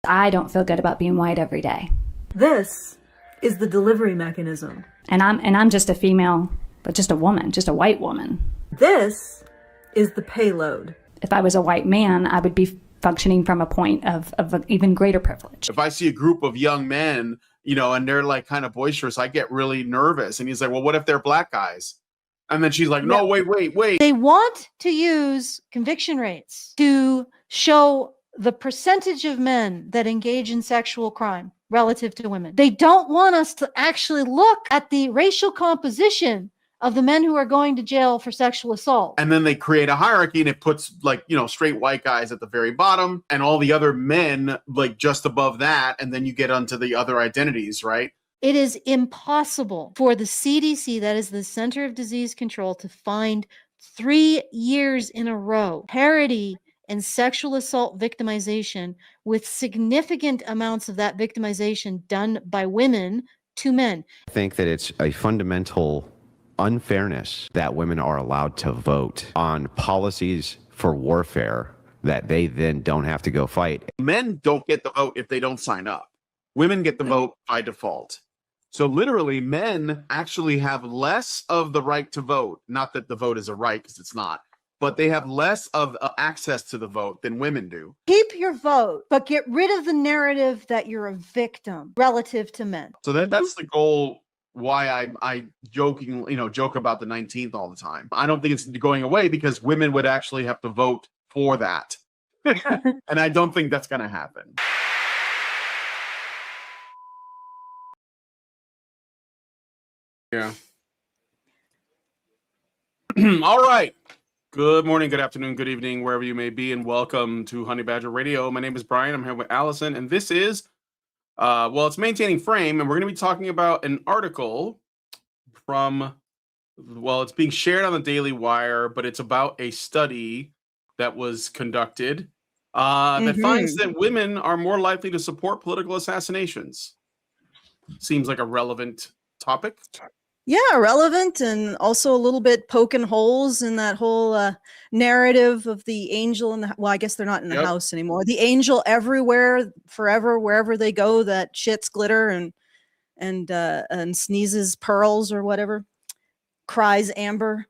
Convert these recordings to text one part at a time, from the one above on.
I don't feel good about being white every day. This is the delivery mechanism. And I'm just a female, but just a woman, just a white woman. This is the payload. If I was a white man, I would be functioning from a point of an even greater privilege. If I see a group of young men, and they're like kind of boisterous, I get really nervous. And he's like, well, what if they're black guys? And then she's like, no, wait. They want to use conviction rates to show the percentage of men that engage in sexual crime relative to women. They don't want us to actually look at the racial composition of the men who are going to jail for sexual assault. And then they create a hierarchy, and it puts straight white guys at the very bottom and all the other men like just above that. And then you get onto the other identities, right? It is impossible for the CDC, that is the Center of Disease Control, to find 3 years in a row parity in sexual assault victimization with significant amounts of that victimization done by women to men. I think that it's a fundamental unfairness that women are allowed to vote on policies for warfare that they then don't have to go fight. Men don't get the vote if they don't sign up. Women get the vote by default. So literally, men actually have less of the right to vote. Not that the vote is a right, because it's not. But they have less of access to the vote than women do. Keep your vote, but get rid of the narrative that you're a victim relative to men. So that's the goal. Why I joke about the 19th all the time. I don't think it's going away because women would actually have to vote for that. And I don't think that's going to happen. Yeah. All right. Good morning, good afternoon, good evening, wherever you may be, and welcome to Honey Badger Radio. My name is Brian. I'm here with Allison, and this is it's Maintaining Frame, and we're going to be talking about an article from, it's being shared on the Daily Wire, but it's about a study that was conducted that finds that women are more likely to support political assassinations. Seems like a relevant topic. Yeah, relevant, and also a little bit poking holes in that whole narrative of the angel in the, well, I guess they're not in the house anymore. The angel everywhere, forever, wherever they go, that shits glitter and sneezes pearls or whatever, cries amber.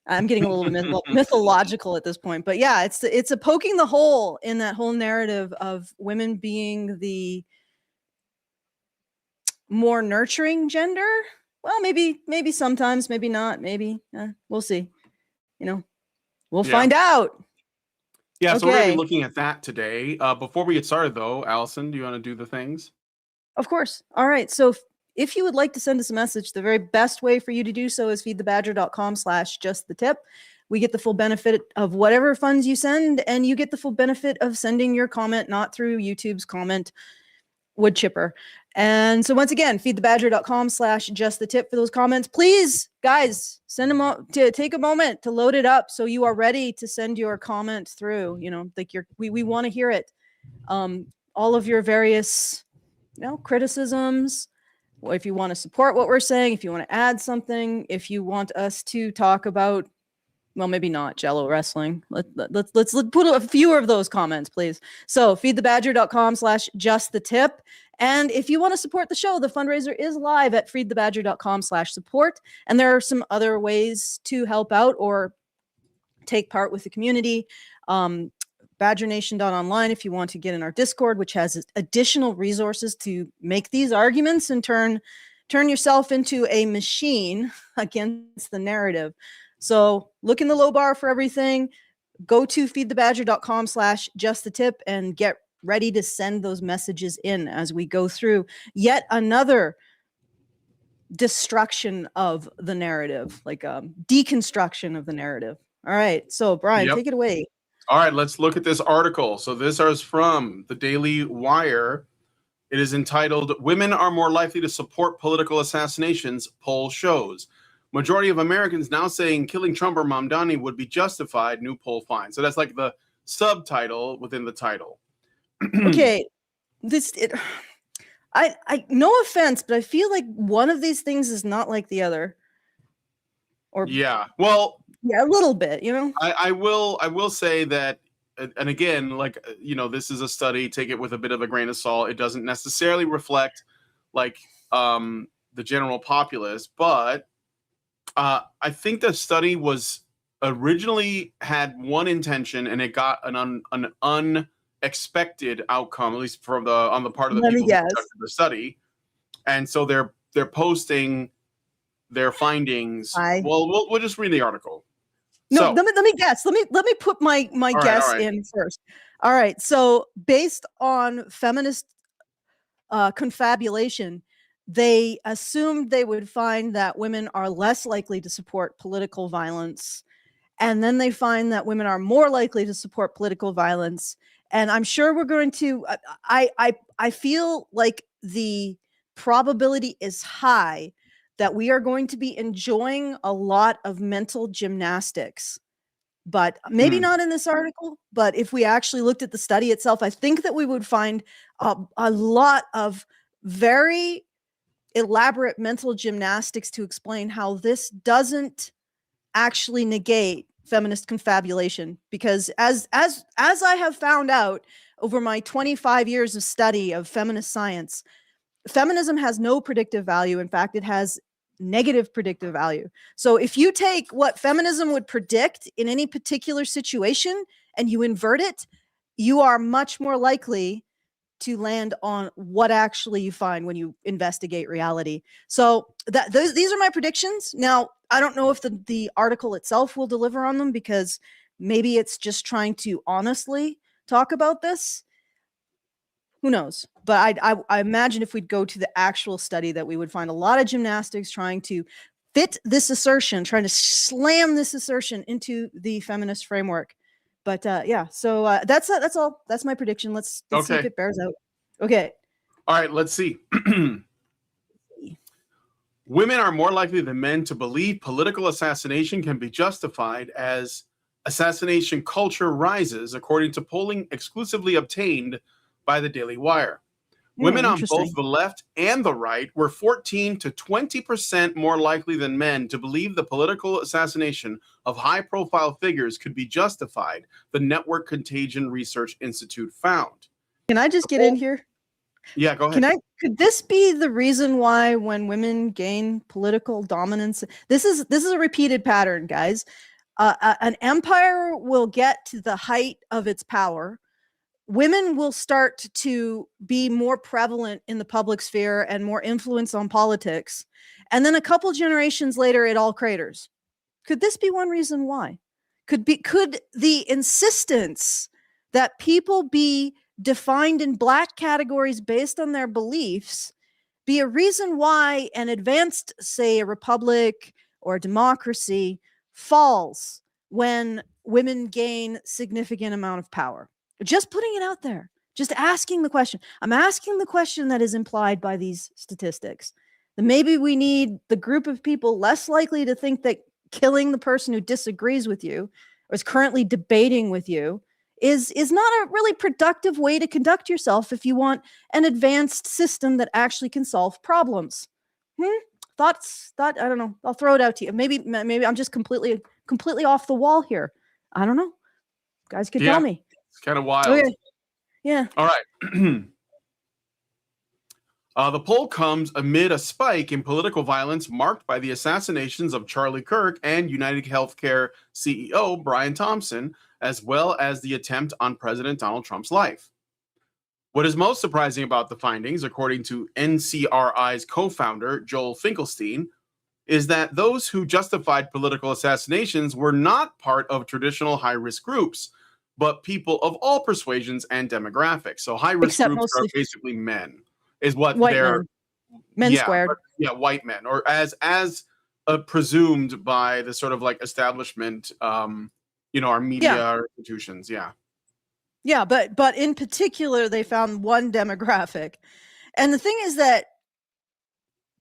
I'm getting a little mythological at this point, but yeah, it's a poking the hole in that whole narrative of women being the more nurturing gender. Well, maybe sometimes, maybe not, maybe. We'll see. We'll find out. Yeah, so we're going to be looking at that today. Before we get started, though, Allison, do you want to do the things? Of course. All right. So if you would like to send us a message, the very best way for you to do so is feedthebadger.com/justthetip. We get the full benefit of whatever funds you send, and you get the full benefit of sending your comment, not through YouTube's comment wood chipper. And so once again, feedthebadger.com/justthetip for those comments. Please, guys, send them up to take a moment to load it up so you are ready to send your comment through. We want to hear it. All of your various, criticisms. Well, if you want to support what we're saying, if you want to add something, if you want us to talk about, well, maybe not Jello wrestling. Let's put a few of those comments, please. So feedthebadger.com/justthetip. And if you want to support the show, the fundraiser is live at feedthebadger.com/support. And there are some other ways to help out or take part with the community. BadgerNation.online if you want to get in our Discord, which has additional resources to make these arguments and turn yourself into a machine against the narrative. So look in the low bar for everything. Go to feedthebadger.com/justthetip and get ready to send those messages in as we go through yet another destruction of the narrative, like deconstruction of the narrative. All right. So Brian, take it away. All right, let's look at this article. So this is from the Daily Wire. It is entitled, "Women Are More Likely to Support Political Assassinations, Poll Shows. Majority of Americans now saying killing Trump or Mamdani would be justified, new poll finds." So that's like the subtitle within the title. Okay. I no offense, but I feel like one of these things is not like the other. Or yeah, well, yeah, a little bit, I will say that and again, like, this is a study, take it with a bit of a grain of salt. It doesn't necessarily reflect like the general populace, but I think the study was originally had one intention, and it got an unexpected outcome, at least from on the part of the Let me people who guess. conducted the study. And so they're posting their findings. Well, we'll just read the article. No, So, let me guess. Let me put my guess all right. in first. All right. So based on feminist confabulation, they assumed they would find that women are less likely to support political violence, and then they find that women are more likely to support political violence. And I'm sure we're going to. I feel like the probability is high that we are going to be enjoying a lot of mental gymnastics, but maybe not in this article. But if we actually looked at the study itself, I think that we would find a lot of very elaborate mental gymnastics to explain how this doesn't actually negate feminist confabulation. Because as I have found out over my 25 years of study of feminist science, feminism has no predictive value. In fact, it has negative predictive value. So if you take what feminism would predict in any particular situation and you invert it, you are much more likely to land on what actually you find when you investigate reality. So these are my predictions. Now, I don't know if the article itself will deliver on them, because maybe it's just trying to honestly talk about this. Who knows? But I imagine if we'd go to the actual study that we would find a lot of gymnastics trying to fit this assertion, trying to slam this assertion into the feminist framework. But yeah, so that's all. That's my prediction. Let's see if it bears out. Okay. All right, let's see. Women are more likely than men to believe political assassination can be justified as assassination culture rises, according to polling exclusively obtained by the Daily Wire. Women on both the left and the right were 14 to 20% more likely than men to believe the political assassination of high-profile figures could be justified, the Network Contagion Research Institute found. Can I just get in here? Yeah, go ahead. Could this be the reason why when women gain political dominance, this is a repeated pattern, guys. An empire will get to the height of its power. Women will start to be more prevalent in the public sphere and more influence on politics. And then a couple generations later, it all craters. Could this be one reason why? Could the insistence that people be defined in black categories based on their beliefs be a reason why an advanced, say, a republic or a democracy falls when women gain significant amount of power? Just putting it out there, just asking the question. I'm asking the question that is implied by these statistics. That maybe we need the group of people less likely to think that killing the person who disagrees with you or is currently debating with you is not a really productive way to conduct yourself if you want an advanced system that actually can solve problems. Thoughts? I don't know. I'll throw it out to you. Maybe I'm just completely off the wall here. I don't know. Guys could tell me. It's kind of wild. Okay. Yeah. All right. The poll comes amid a spike in political violence marked by the assassinations of Charlie Kirk and United Healthcare CEO Brian Thompson, as well as the attempt on President Donald Trump's life. What is most surprising about the findings, according to NCRI's co-founder Joel Finkelstein, is that those who justified political assassinations were not part of traditional high-risk groups, but people of all persuasions and demographics. So high-risk groups are basically men, is what they're... Men squared. Yeah, white men, or as presumed by the sort of like establishment, our media, our institutions. Yeah, but in particular, they found one demographic. And the thing is that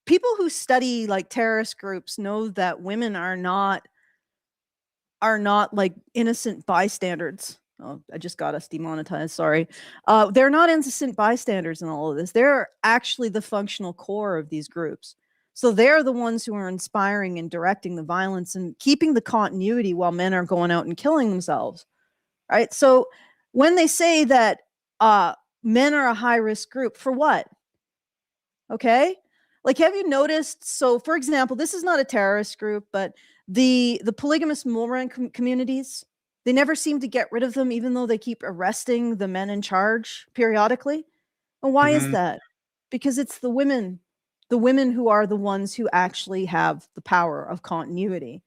people who study like terrorist groups know that women are not like innocent bystanders. Oh, I just got us demonetized. Sorry. They're not innocent bystanders in all of this. They're actually the functional core of these groups. So they're the ones who are inspiring and directing the violence and keeping the continuity while men are going out and killing themselves. Right. So when they say that men are a high risk group, for what? Okay. Like, have you noticed? So, for example, this is not a terrorist group, but the polygamous moran communities, they never seem to get rid of them, even though they keep arresting the men in charge periodically. And why is Mhm. that? Because it's the women who are the ones who actually have the power of continuity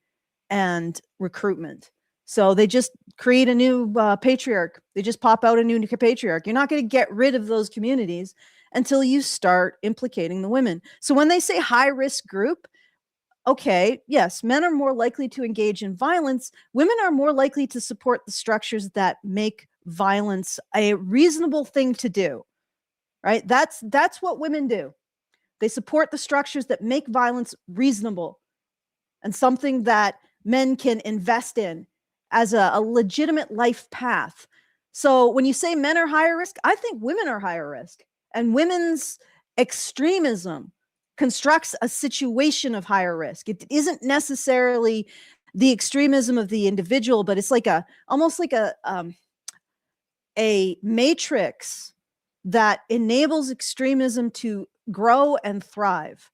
and recruitment. So they just create a new patriarch. They just pop out a new patriarch. You're not going to get rid of those communities until you start implicating the women. So when they say high risk group, okay, yes, men are more likely to engage in violence. Women are more likely to support the structures that make violence a reasonable thing to do, right? That's what women do. They support the structures that make violence reasonable and something that men can invest in as a legitimate life path. So when you say men are higher risk, I think women are higher risk. And women's extremism constructs a situation of higher risk. It isn't necessarily the extremism of the individual, but it's like almost like a matrix that enables extremism to grow and thrive.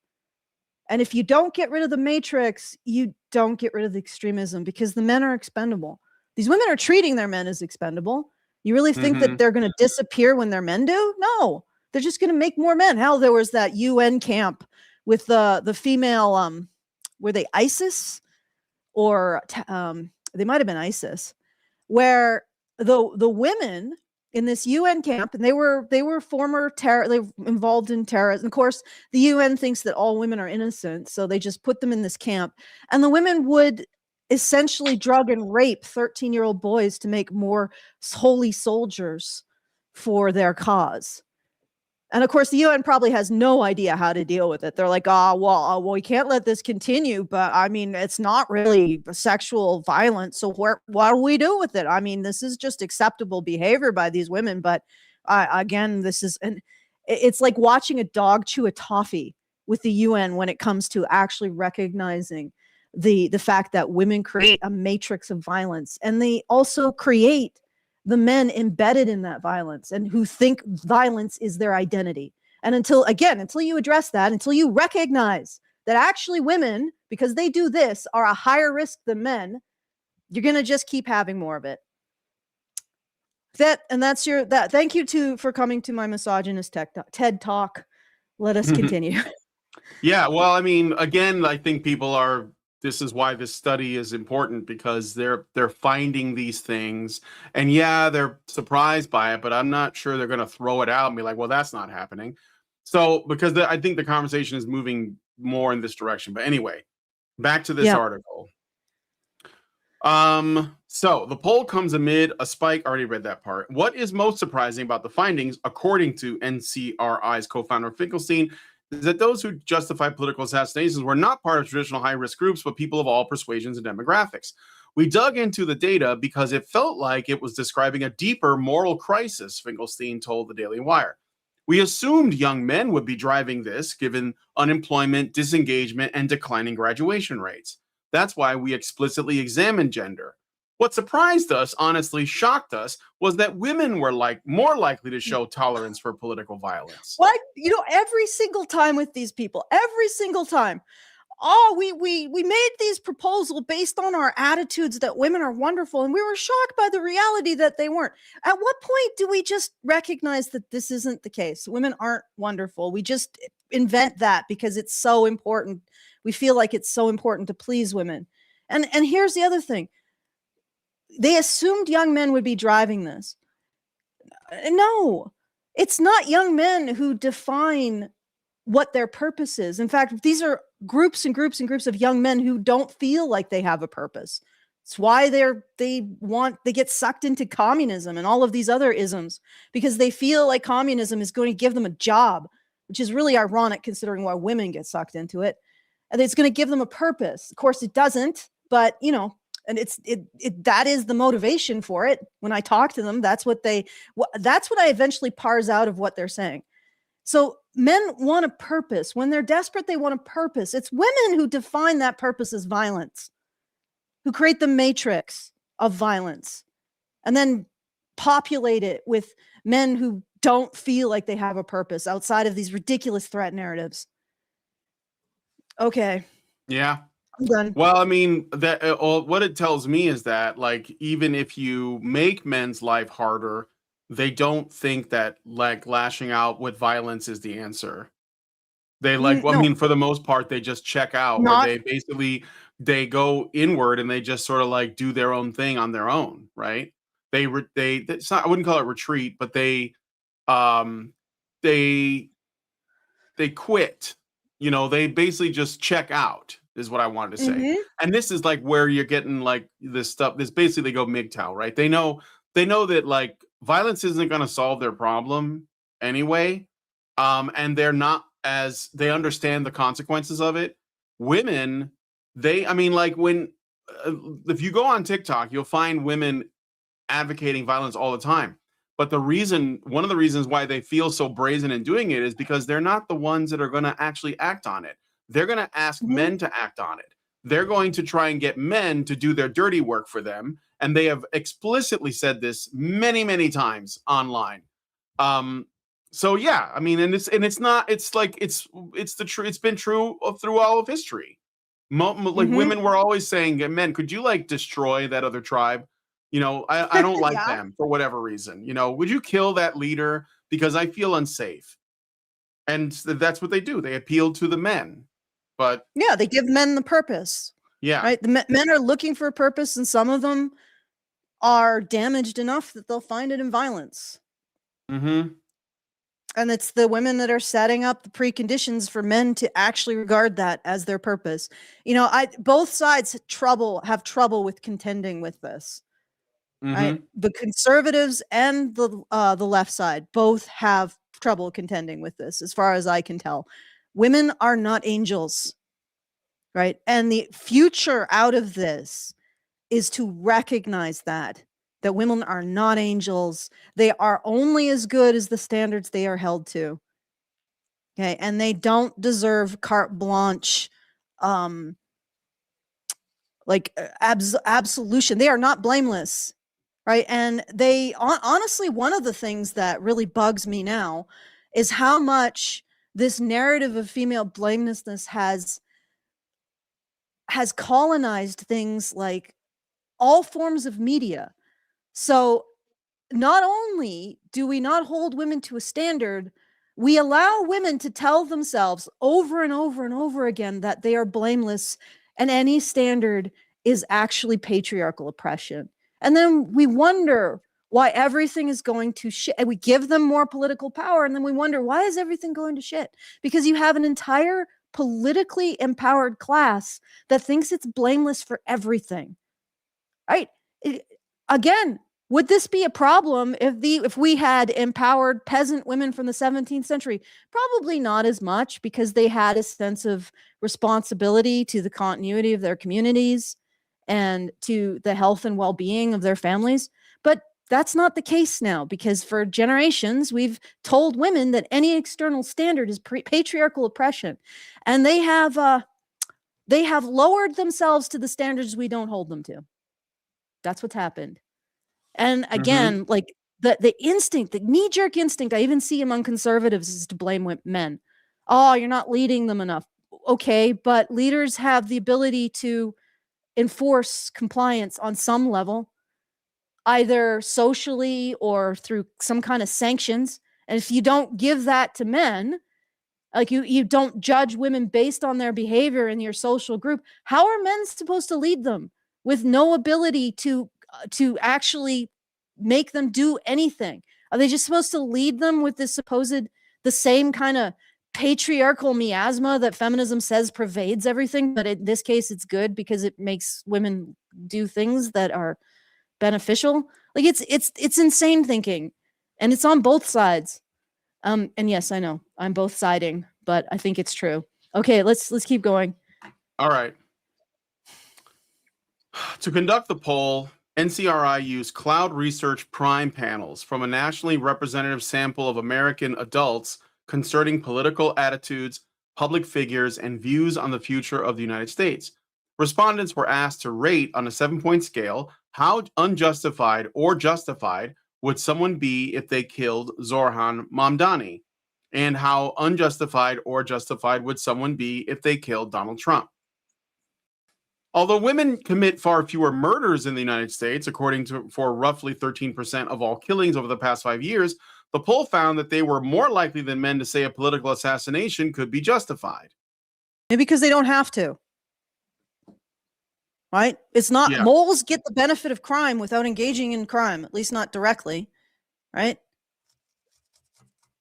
And if you don't get rid of the matrix, you don't get rid of the extremism, because the men are expendable. These women are treating their men as expendable. You really think that they're going to disappear when their men do? No, they're just going to make more men. Hell, there was that UN camp with the female, were they ISIS or they might have been ISIS, where the women in this UN camp, and they were former terror, they were involved in terrorism. Of course, the UN thinks that all women are innocent, so they just put them in this camp, and the women would essentially drug and rape 13-year-old boys to make more holy soldiers for their cause. And of course, the UN probably has no idea how to deal with it. They're like, well, we can't let this continue. But I mean, it's not really sexual violence. So what do we do with it? I mean, this is just acceptable behavior by these women. But again, it's like watching a dog chew a toffee with the UN when it comes to actually recognizing the fact that women create a matrix of violence, and they also create the men embedded in that violence and who think violence is their identity. And until you address that, until you recognize that actually women, because they do this, are a higher risk than men, you're going to just keep having more of it. Thank you for coming to my misogynist TED Talk. Let us continue. Yeah, well, I mean, again, I think this is why this study is important, because they're finding these things, and yeah, they're surprised by it, but I'm not sure they're going to throw it out and be like, well, that's not happening. So, because I think the conversation is moving more in this direction. But anyway, back to this article. So the poll comes amid a spike. Already read that part. What is most surprising about the findings, according to NCRI's co-founder Finkelstein, is that those who justify political assassinations were not part of traditional high-risk groups, but people of all persuasions and demographics. We dug into the data because it felt like it was describing a deeper moral crisis, Finkelstein told the Daily Wire. We assumed young men would be driving this, given unemployment, disengagement, and declining graduation rates. That's why we explicitly examined gender. What surprised us, honestly shocked us, was that women were more likely to show tolerance for political violence. What? Every single time with these people, every single time. We made these proposals based on our attitudes that women are wonderful, and we were shocked by the reality that they weren't. At what point do we just recognize that this isn't the case? Women aren't wonderful. We just invent that because it's so important. We feel like it's so important to please women. And here's the other thing. They assumed young men would be driving this. No, it's not young men who define what their purpose is. In fact, these are groups and groups and groups of young men who don't feel like they have a purpose. It's why they get sucked into communism and all of these other isms, because they feel like communism is going to give them a job, which is really ironic considering why women get sucked into it. And it's going to give them a purpose. Of course, it doesn't, but and that is the motivation for it. When I talk to them, that's what I eventually parse out of what they're saying. So men want a purpose. When they're desperate, they want a purpose. It's women who define that purpose as violence, who create the matrix of violence, and then populate it with men who don't feel like they have a purpose outside of these ridiculous threat narratives. Okay, Yeah. I'm done. Well, I mean, that what it tells me is that, like, even if you make men's life harder, they don't think that like lashing out with violence is the answer. They like, well, I No, mean, for the most part, they just check out, or not. they basically they go inward and they just sort of like do their own thing on their own, right? It's not, I wouldn't call it retreat, but um they they quit. You know, they basically just check out is what I wanted to say. Mhm. And this is like where you're getting like this stuff. This basically they go MGTOW, right? They know that like violence isn't going to solve their problem anyway. And they're not as they understand the consequences of it. Women, I mean, like when if you go on TikTok, you'll find women advocating violence all the time. But one of the reasons why they feel so brazen in doing it is because they're not the ones that are going to actually act on it. They're going to ask Mhm. men to act on it. They're going to try and get men to do their dirty work for them. And they have explicitly said this many, many times online. So yeah, I mean, and it's not, it's like, it's the true, it's been true through all of history. Like Mhm. women were always saying, men, could you like destroy that other tribe? You know, I don't like Yeah. them for whatever reason. You know, would you kill that leader because I feel unsafe? And that's what they do. They appeal to the men. But Yeah, they give men the purpose, yeah. right? The men are looking for a purpose, and some of them are damaged enough that they'll find it in violence. Mm-hmm. And it's the women that are setting up the preconditions for men to actually regard that as their purpose. You know, both sides have trouble with contending with this. Right? Mm-hmm. The conservatives and the left side both have trouble contending with this, as far as I can tell. Women are not angels, right? And the future out of this is to recognize that women are not angels. They are only as good as the standards they are held to. Okay, and they don't deserve carte blanche, absolution. They are not blameless, right? And they honestly, one of the things that really bugs me now is how much this narrative of female blamelessness has colonized things like all forms of media. So not only do we not hold women to a standard, we allow women to tell themselves over and over and over again that they are blameless and any standard is actually patriarchal oppression. And then we wonder why everything is going to shit. And we give them more political power, and then we wonder, why is everything going to shit? Because you have an entire politically empowered class that thinks it's blameless for everything. Right? Again, would this be a problem if we had empowered peasant women from the 17th century? Probably not as much, because they had a sense of responsibility to the continuity of their communities and to the health and well-being of their families. But that's not the case now, because for generations we've told women that any external standard is patriarchal oppression, and they have lowered themselves to the standards we don't hold them to. That's what's happened. And Mm-hmm. again, like the instinct, the knee-jerk instinct I even see among conservatives is to blame men. Oh, you're not leading them enough. Okay, but leaders have the ability to enforce compliance on some level, either socially or through some kind of sanctions. And if you don't give that to men, like you don't judge women based on their behavior in your social group, how are men supposed to lead them with no ability to actually make them do anything? Are they just supposed to lead them with the same kind of patriarchal miasma that feminism says pervades everything, but in this case it's good because it makes women do things that are beneficial? Like it's insane thinking, and it's on both sides. And yes, I know I'm both siding, but I think it's true. Okay, let's keep going. All right. To conduct the poll, NCRI used Cloud Research Prime panels from a nationally representative sample of American adults concerning political attitudes, public figures, and views on the future of the United States. Respondents were asked to rate on a 7-point scale how unjustified or justified would someone be if they killed Zorhan Mamdani? And how unjustified or justified would someone be if they killed Donald Trump? Although women commit far fewer murders in the United States, according to for roughly 13% of all killings over the past 5 years, the poll found that they were more likely than men to say a political assassination could be justified. Maybe because they don't have to. Right? It's not Yeah. moles get the benefit of crime without engaging in crime, at least not directly. Right?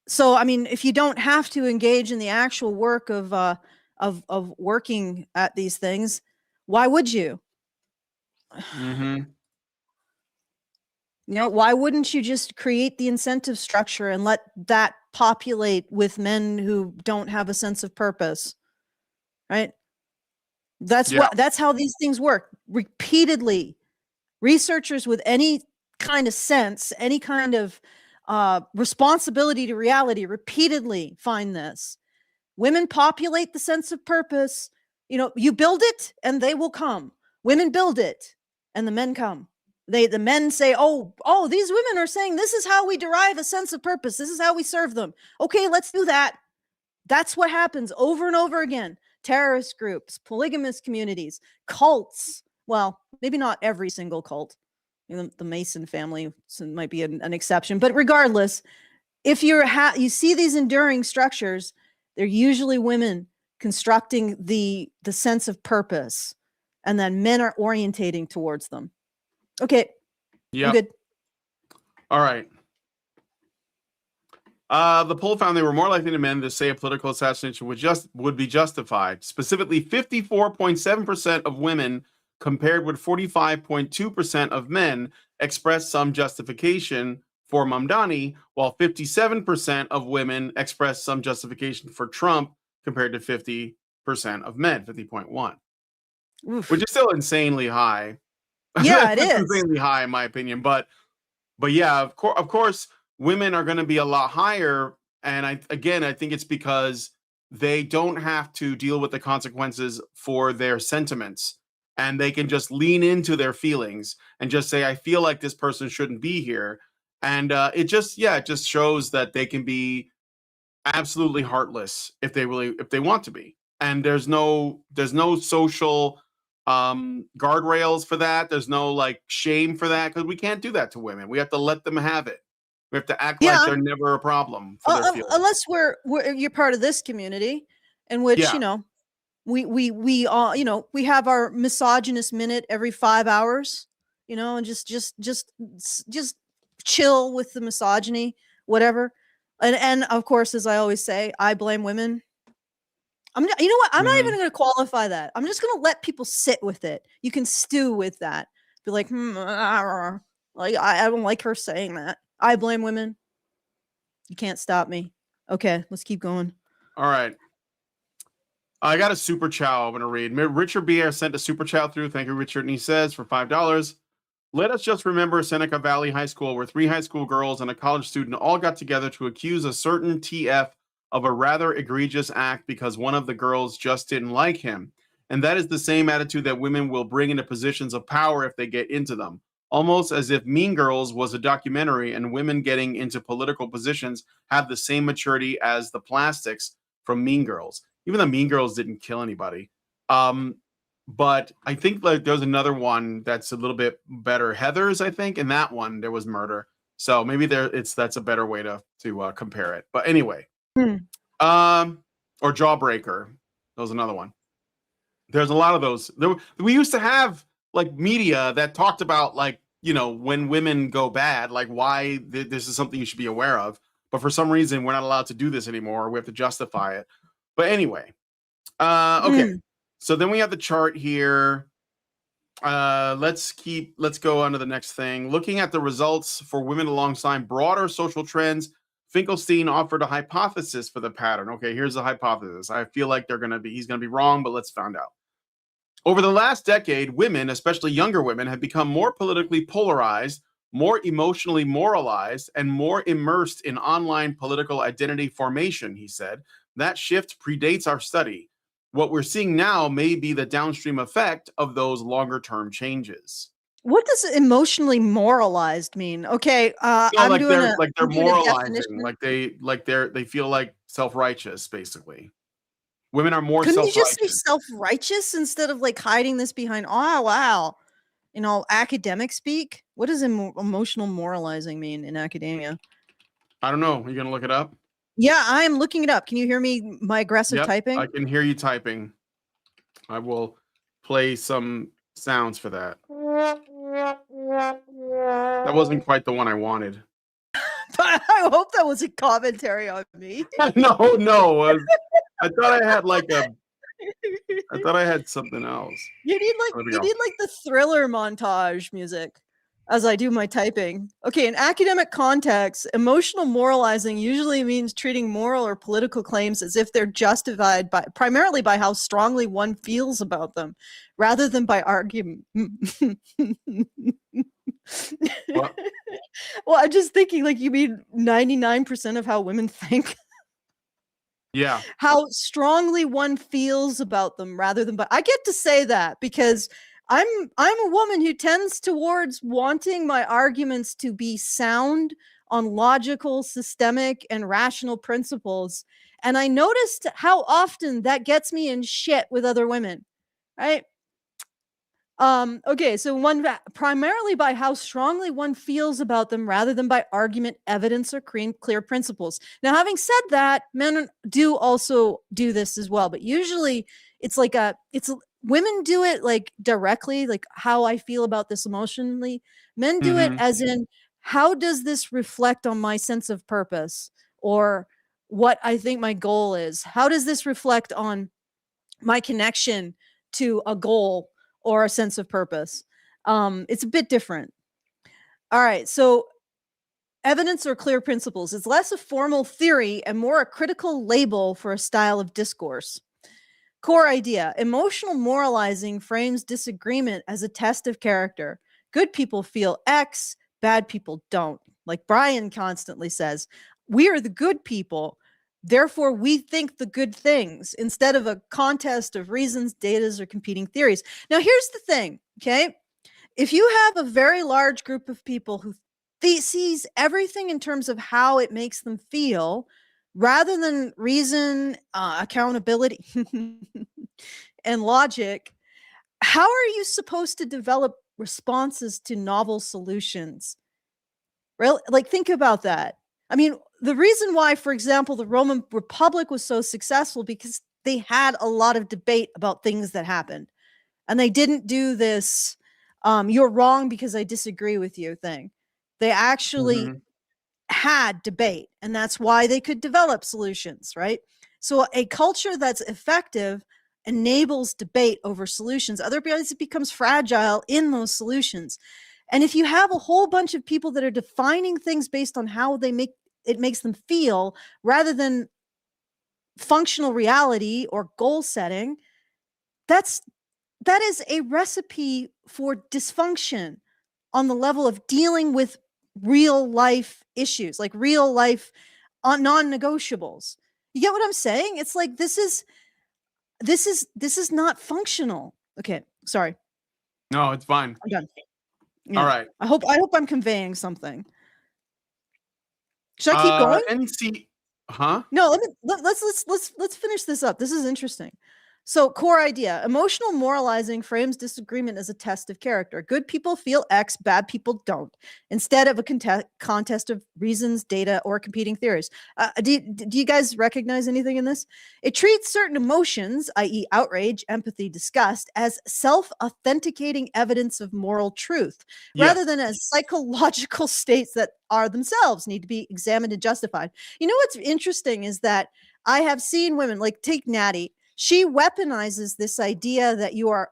So, I mean, if you don't have to engage in the actual work of working at these things, why would you? Mm-hmm. You know, why wouldn't you just create the incentive structure and let that populate with men who don't have a sense of purpose? Right? That's how these things work. Repeatedly, researchers with any kind of sense, any kind of responsibility to reality repeatedly find this. Women populate the sense of purpose. You know, you build it and they will come. Women build it and the men come. The men say, oh, these women are saying this is how we derive a sense of purpose. This is how we serve them. Okay, let's do that. That's what happens over and over again. Terrorist groups, polygamous communities, cults. Well, maybe not every single cult. You know, the Mason family might be an exception, but regardless, if you see these enduring structures, they're usually women constructing the sense of purpose, and then men are orientating towards them. Okay. Yeah. I'm good. All right. The poll found they were more likely than men to say a political assassination would be justified. Specifically, 54.7% of women, compared with 45.2% of men, expressed some justification for Mamdani, while 57% of women expressed some justification for Trump, compared to 50% of men, 50.1, which is still insanely high. Yeah, it is insanely high in my opinion, but yeah, of course, women are going to be a lot higher, and I think it's because they don't have to deal with the consequences for their sentiments, and they can just lean into their feelings and just say, I feel like this person shouldn't be here, and it just shows that they can be absolutely heartless if they want to be, and there's no social guardrails for that. There's no like shame for that, because we can't do that to women. We have to let them have it. We have to act like they're never a problem for their feelings. Unless you're part of this community, in which you know we all we have our misogynist minute every 5 hours, and just chill with the misogyny, whatever. And of course, as I always say, I blame women. You know what? I'm not even going to qualify that. I'm just going to let people sit with it. You can stew with that. Be like, like I don't like her saying that. I blame women. You can't stop me. Okay, let's keep going. All right. I got a super chow I'm going to read. Richard Bier sent a super chow through. Thank you, Richard. And he says, for $5, let us just remember Seneca Valley High School, where 3 high school girls and a college student all got together to accuse a certain TF of a rather egregious act because one of the girls just didn't like him. And that is the same attitude that women will bring into positions of power if they get into them. Almost as if Mean Girls was a documentary and women getting into political positions have the same maturity as the plastics from Mean Girls. Even though Mean Girls didn't kill anybody. But I think like there's another one that's a little bit better. Heathers, I think. In that one, there was murder. So maybe that's a better way to compare it. But anyway. Or Jawbreaker. That was another one. There's a lot of those. We used to have like media that talked about like, when women go bad, like why this is something you should be aware of. But for some reason, we're not allowed to do this anymore. We have to justify it. But anyway, okay. So then we have the chart here. Let's go on to the next thing. Looking at the results for women alongside broader social trends, Finkelstein offered a hypothesis for the pattern. Okay, here's the hypothesis. I feel like he's gonna be wrong, but let's find out. Over the last decade, women, especially younger women, have become more politically polarized, more emotionally moralized, and more immersed in online political identity formation, he said. That shift predates our study. What we're seeing now may be the downstream effect of those longer-term changes. What does emotionally moralized mean? Okay, No, I'm doing they're I'm doing a moralizing, definition. they feel like self-righteous, basically. Women are more Couldn't you just say self-righteous. self-righteous instead of like hiding this behind, oh wow, academic speak? What does emotional moralizing mean in academia? I don't know. Are you gonna look it up? Yeah, I am looking it up. Can you hear me? My aggressive Yep, I typing. can hear you typing. I will play some sounds for that. That wasn't quite the one I wanted. I hope that was a commentary on me. No, no. I thought I had something else. You need There we you go. need like the thriller montage music as I do my typing. Okay, in academic context, emotional moralizing usually means treating moral or political claims as if they're justified primarily by how strongly one feels about them, rather than by argument. What? Well, I'm just thinking like you mean 99% of how women think. Yeah. How strongly one feels about them rather than, but I get to say that because I'm a woman who tends towards wanting my arguments to be sound on logical, systemic, and rational principles. And I noticed how often that gets me in shit with other women, right? Okay, so primarily by how strongly one feels about them rather than by argument, evidence, or clear principles. Now, having said that, men do also do this as well, but usually it's like women do it like directly, like how I feel about this emotionally. Men do it Mhm. as in, how does this reflect on my sense of purpose or what I think my goal is? How does this reflect on my connection to a goal or a sense of purpose? It's a bit different. All right. So, evidence or clear principles is less a formal theory and more a critical label for a style of discourse. Core idea: emotional moralizing frames disagreement as a test of character. Good people feel X, bad people don't. Like Brian constantly says, we are the good people. Therefore, we think the good things instead of a contest of reasons, datas, or competing theories. Now, here's the thing, okay? If you have a very large group of people who sees everything in terms of how it makes them feel rather than reason, accountability, and logic, how are you supposed to develop responses to novel solutions? Really? Like, think about that. I mean, the reason why, for example, the Roman Republic was so successful because they had a lot of debate about things that happened. And they didn't do this, you're wrong because I disagree with you thing. They actually Mhm. had debate, and that's why they could develop solutions, right? So a culture that's effective enables debate over solutions. Otherwise, it becomes fragile in those solutions. And if you have a whole bunch of people that are defining things based on how it makes them feel rather than functional reality or goal setting, that's that is a recipe for dysfunction on the level of dealing with real life issues, like real life non-negotiables. You get what I'm saying? It's like this is not functional. Okay, sorry. No, it's fine. I'm done. All Yeah. right. I hope I'm conveying something. Should I keep going? NC Huh? No, let's finish this up. This is interesting. So, core idea: emotional moralizing frames disagreement as a test of character. Good people feel X, bad people don't. Instead of a contest of reasons, data, or competing theories. Do you guys recognize anything in this? It treats certain emotions, i.e., outrage, empathy, disgust, as self-authenticating evidence of moral truth, rather Yes. than as psychological states that are themselves need to be examined and justified. You know what's interesting is that I have seen women, like take Natty. She weaponizes this idea that you are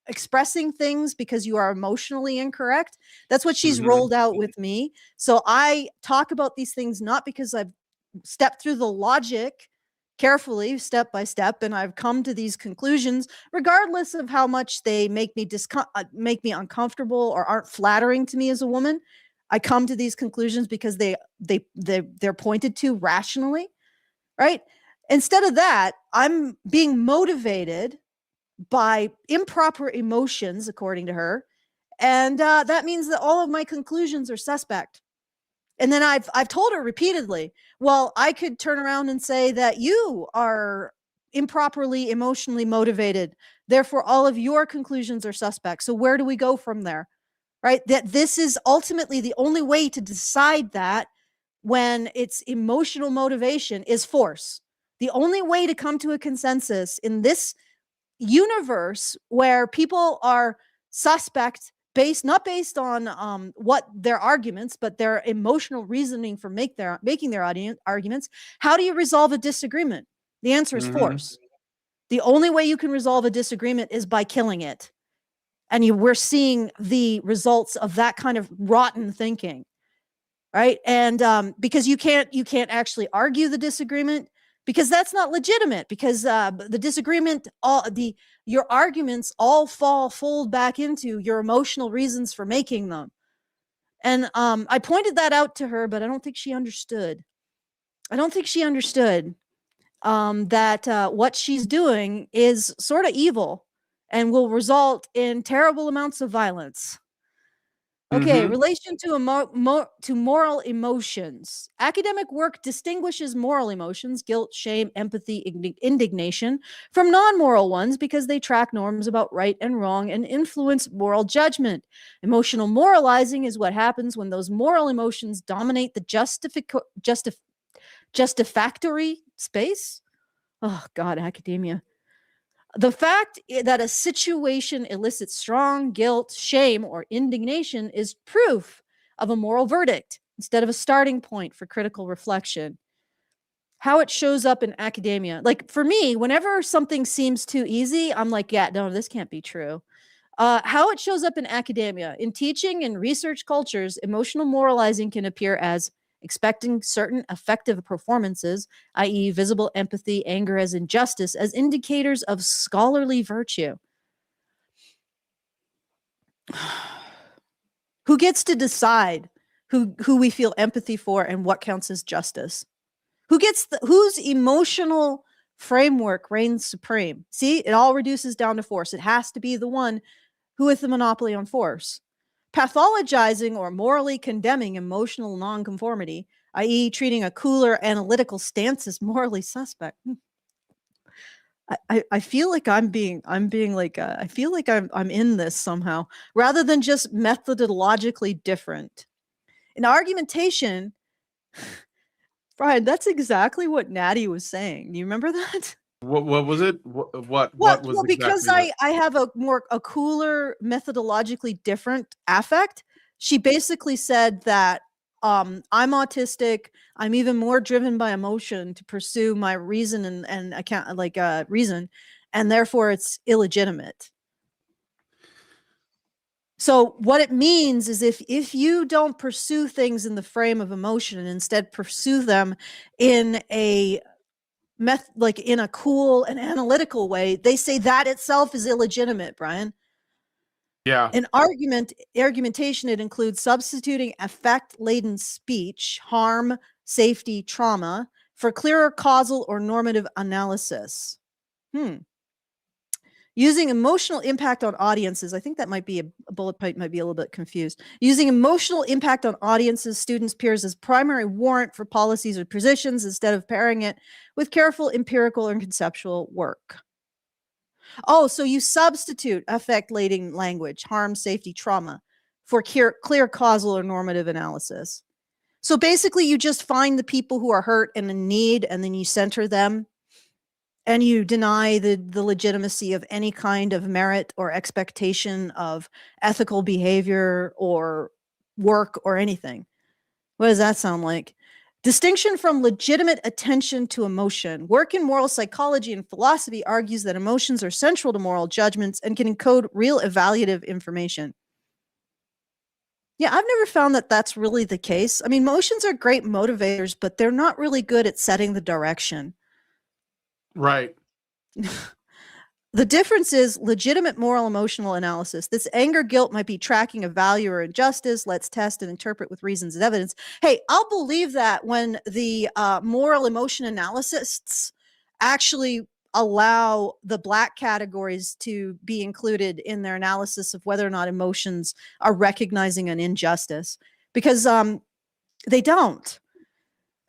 expressing things because you are emotionally incorrect. That's what she's Mhm. rolled out with me. So I talk about these things not because I've stepped through the logic carefully, step by step, and I've come to these conclusions, regardless of how much they make me make me uncomfortable or aren't flattering to me as a woman. I come to these conclusions because they're pointed to rationally, right? Instead of that, I'm being motivated by improper emotions, according to her. And that means that all of my conclusions are suspect. And then I've told her repeatedly, well, I could turn around and say that you are improperly emotionally motivated. Therefore, all of your conclusions are suspect. So where do we go from there? Right? That this is ultimately the only way to decide that, when it's emotional motivation, is force. The only way to come to a consensus in this universe where people are suspect not based on what their arguments, but their emotional reasoning for making their arguments. How do you resolve a disagreement? The answer is force. The only way you can resolve a disagreement is by killing it. And we're seeing the results of that kind of rotten thinking, right? And because you can't actually argue the disagreement, because that's not legitimate, because the disagreement, your arguments all fold back into your emotional reasons for making them. And I pointed that out to her, but I don't think she understood. That what she's doing is sort of evil and will result in terrible amounts of violence. Okay, relation to moral emotions. Academic work distinguishes moral emotions, guilt, shame, empathy, indignation, from non-moral ones because they track norms about right and wrong and influence moral judgment. Emotional moralizing is what happens when those moral emotions dominate the justifactory space. Oh God, academia. The fact that a situation elicits strong guilt, shame, or indignation is proof of a moral verdict instead of a starting point for critical reflection. How it shows up in academia. Like for me, whenever something seems too easy, I'm like, yeah, no, this can't be true. How it shows up in academia. In teaching and research cultures, emotional moralizing can appear as expecting certain affective performances, i.e., visible empathy, anger as injustice, as indicators of scholarly virtue. Who gets to decide who we feel empathy for and what counts as justice? Whose emotional framework reigns supreme? See, it all reduces down to force. It has to be the one who has the monopoly on force. Pathologizing or morally condemning emotional nonconformity, i.e., treating a cooler analytical stance as morally suspect. I feel like I'm being like I feel like I'm in this somehow, rather than just methodologically different. In argumentation, Brian, that's exactly what Natty was saying. Do you remember that? What was it? What Well, was because exactly I have a cooler, methodologically different affect. She basically said that I'm autistic. I'm even more driven by emotion to pursue my reason and account reason, and therefore it's illegitimate. So what it means is if you don't pursue things in the frame of emotion and instead pursue them in a in a cool and analytical way, they say that itself is illegitimate, Brian. Yeah. In argumentation, it includes substituting affect-laden speech, harm, safety, trauma, for clearer causal or normative analysis. Using emotional impact on audiences. I think that might be a bullet point, might be a little bit confused. Using emotional impact on audiences, students, peers as primary warrant for policies or positions instead of pairing it with careful empirical and conceptual work. Oh, so you substitute affect-laden language, harm, safety, trauma, for clear causal or normative analysis. So basically you just find the people who are hurt and in need, and then you center them. And you deny the legitimacy of any kind of merit or expectation of ethical behavior or work or anything. What does that sound like? Distinction from legitimate attention to emotion. Work in moral psychology and philosophy argues that emotions are central to moral judgments and can encode real evaluative information. Yeah, I've never found that that's really the case. I mean, emotions are great motivators, but they're not really good at setting the direction. Right. The difference is legitimate moral emotional analysis. This anger guilt might be tracking a value or injustice. Let's test and interpret with reasons and evidence. Hey, I'll believe that when the moral emotion analysts actually allow the black categories to be included in their analysis of whether or not emotions are recognizing an injustice, because they don't.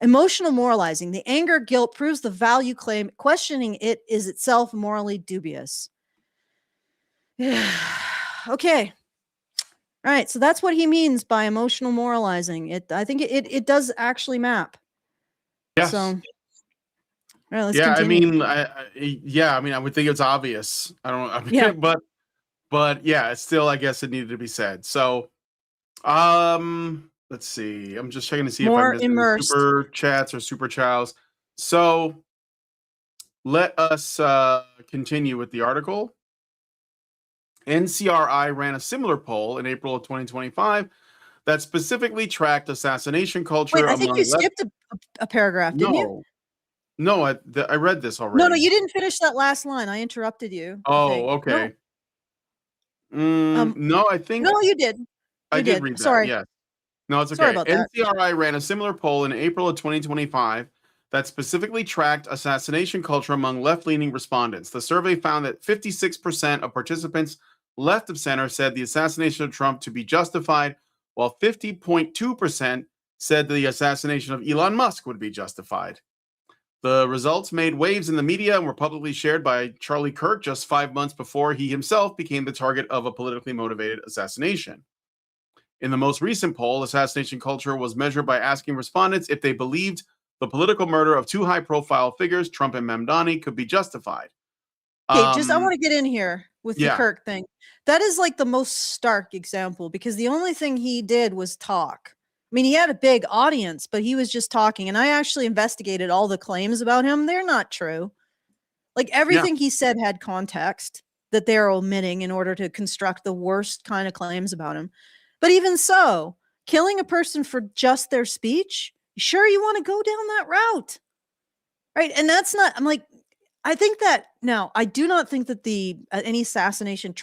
Emotional moralizing, the anger, guilt proves the value claim. Questioning it is itself morally dubious. Okay. All right. So that's what he means by emotional moralizing. I think it does actually map. Yes. So, all right, let's Yeah, continue. I mean, I would think it's obvious. Yeah. but yeah, it's still, I guess it needed to be said. So, let's see. I'm just checking to see if I More missed any immersed. super chats or super chows. So, let us continue with the article. NCRI ran a similar poll in April of 2025 that specifically tracked assassination culture Wait, I think among you left. skipped a paragraph, didn't you? No, I read this No, already. you didn't finish that last line. I interrupted you. I Oh, think. okay. No. No, I think No, you did. I You did did. read that. Sorry. Yes. No, it's Sorry okay. about that. NCRI ran a similar poll in April of 2025 that specifically tracked assassination culture among left-leaning respondents. The survey found that 56% of participants left of center said the assassination of Trump to be justified, while 50.2% said the assassination of Elon Musk would be justified. The results made waves in the media and were publicly shared by Charlie Kirk just 5 months before he himself became the target of a politically motivated assassination. In the most recent poll, assassination culture was measured by asking respondents if they believed the political murder of two high-profile figures, Trump and Mamdani, could be justified. Okay, I want to get in here with the yeah. Kirk thing. That is like the most stark example, because the only thing he did was talk. I mean, he had a big audience, but he was just talking. And I actually investigated all the claims about him. They're not true. Like everything he said had context that they're omitting in order to construct the worst kind of claims about him. But even so, killing a person for just their speech, sure, you want to go down that route. Right. And that's not, I'm like, I think that now I do not think that any assassination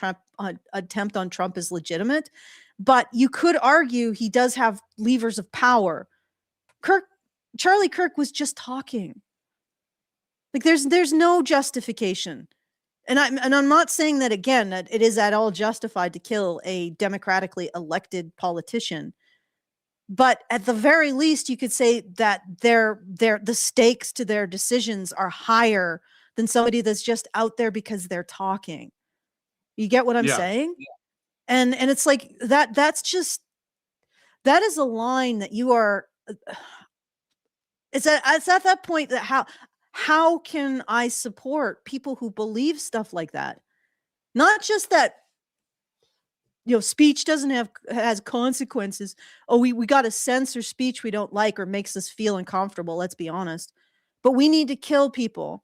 attempt on Trump is legitimate, but you could argue he does have levers of power. Charlie Kirk was just talking. Like there's no justification. And I'm not saying that again, that it is at all justified to kill a democratically elected politician. But at the very least, you could say that the stakes to their decisions are higher than somebody that's just out there because they're talking. You get what I'm saying? Yeah. And it's like that is a line that you are it's at that point that how can I support people who believe stuff like that? Not just that, speech has consequences. Oh, we got to censor speech we don't like or makes us feel uncomfortable. Let's be honest. But we need to kill people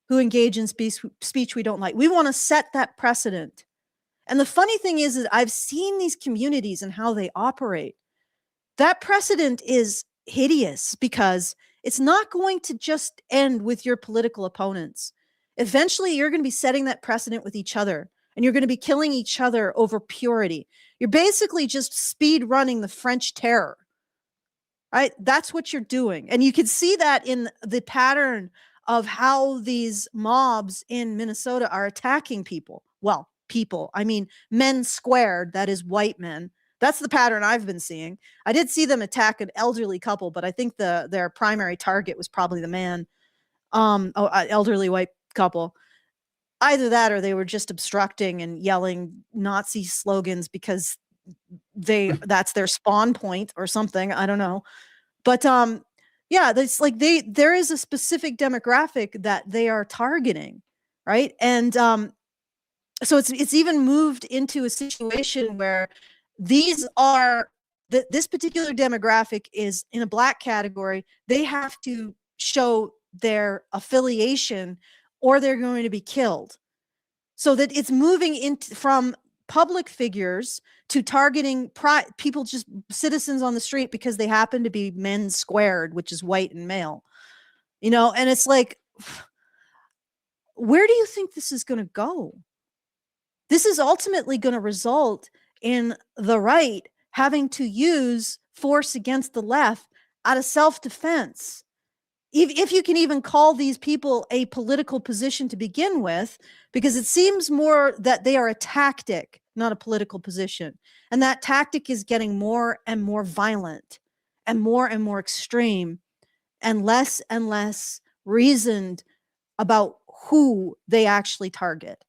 who engage in speech we don't like. We want to set that precedent. And the funny thing is that I've seen these communities and how they operate. That precedent is hideous because it's not going to just end with your political opponents. Eventually, you're going to be setting that precedent with each other, and you're going to be killing each other over purity. You're basically just speed running the French terror. Right? That's what you're doing. And you can see that in the pattern of how these mobs in Minnesota are attacking people. Well, I mean, men squared, that is white men. That's the pattern I've been seeing. I did see them attack an elderly couple, but I think their primary target was probably the man, elderly white couple. Either that or they were just obstructing and yelling Nazi slogans because that's their spawn point or something. I don't know. But yeah, it's like there is a specific demographic that they are targeting, right? And so it's even moved into a situation where this particular demographic is in a black category. They have to show their affiliation or they're going to be killed. So that it's moving from public figures to targeting people, just citizens on the street because they happen to be men squared, which is white and male, and it's like, where do you think this is going to go? This is ultimately going to result in the right having to use force against the left out of self-defense. if you can even call these people a political position to begin with, because it seems more that they are a tactic, not a political position. And that tactic is getting more and more violent and more extreme and less reasoned about who they actually target.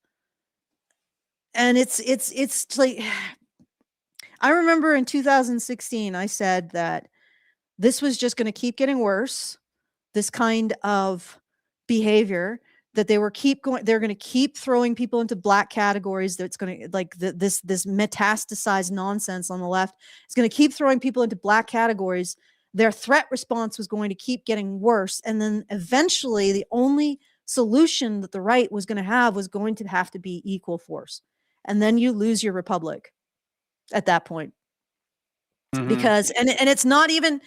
And it's like, I remember in 2016, I said that this was just going to keep getting worse, this kind of behavior, that they're going to keep throwing people into black categories, that's going to, like, this metastasized nonsense on the left is going to keep throwing people into black categories. Their threat response was going to keep getting worse, and then eventually the only solution that the right was going to have to be equal force. And then you lose your republic at that point. Because and it's not even,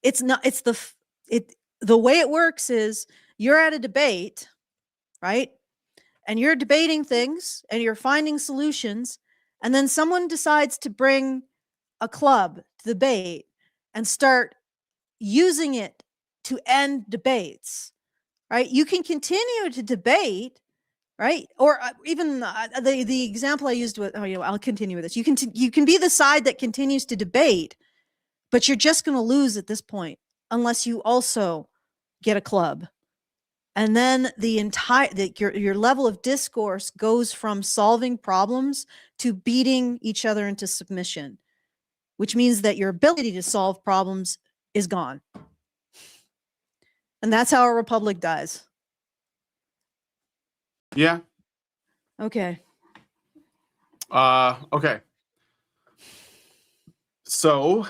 the way it works is, you're at a debate, right? And you're debating things and you're finding solutions, and then someone decides to bring a club to the debate and start using it to end debates, right? You can continue to debate, right? Or even the example I used with, I'll continue with this. You can be the side that continues to debate, but you're just going to lose at this point unless you also get a club. And then your level of discourse goes from solving problems to beating each other into submission, which means that your ability to solve problems is gone. And that's how a republic dies. Yeah. Okay. Okay. So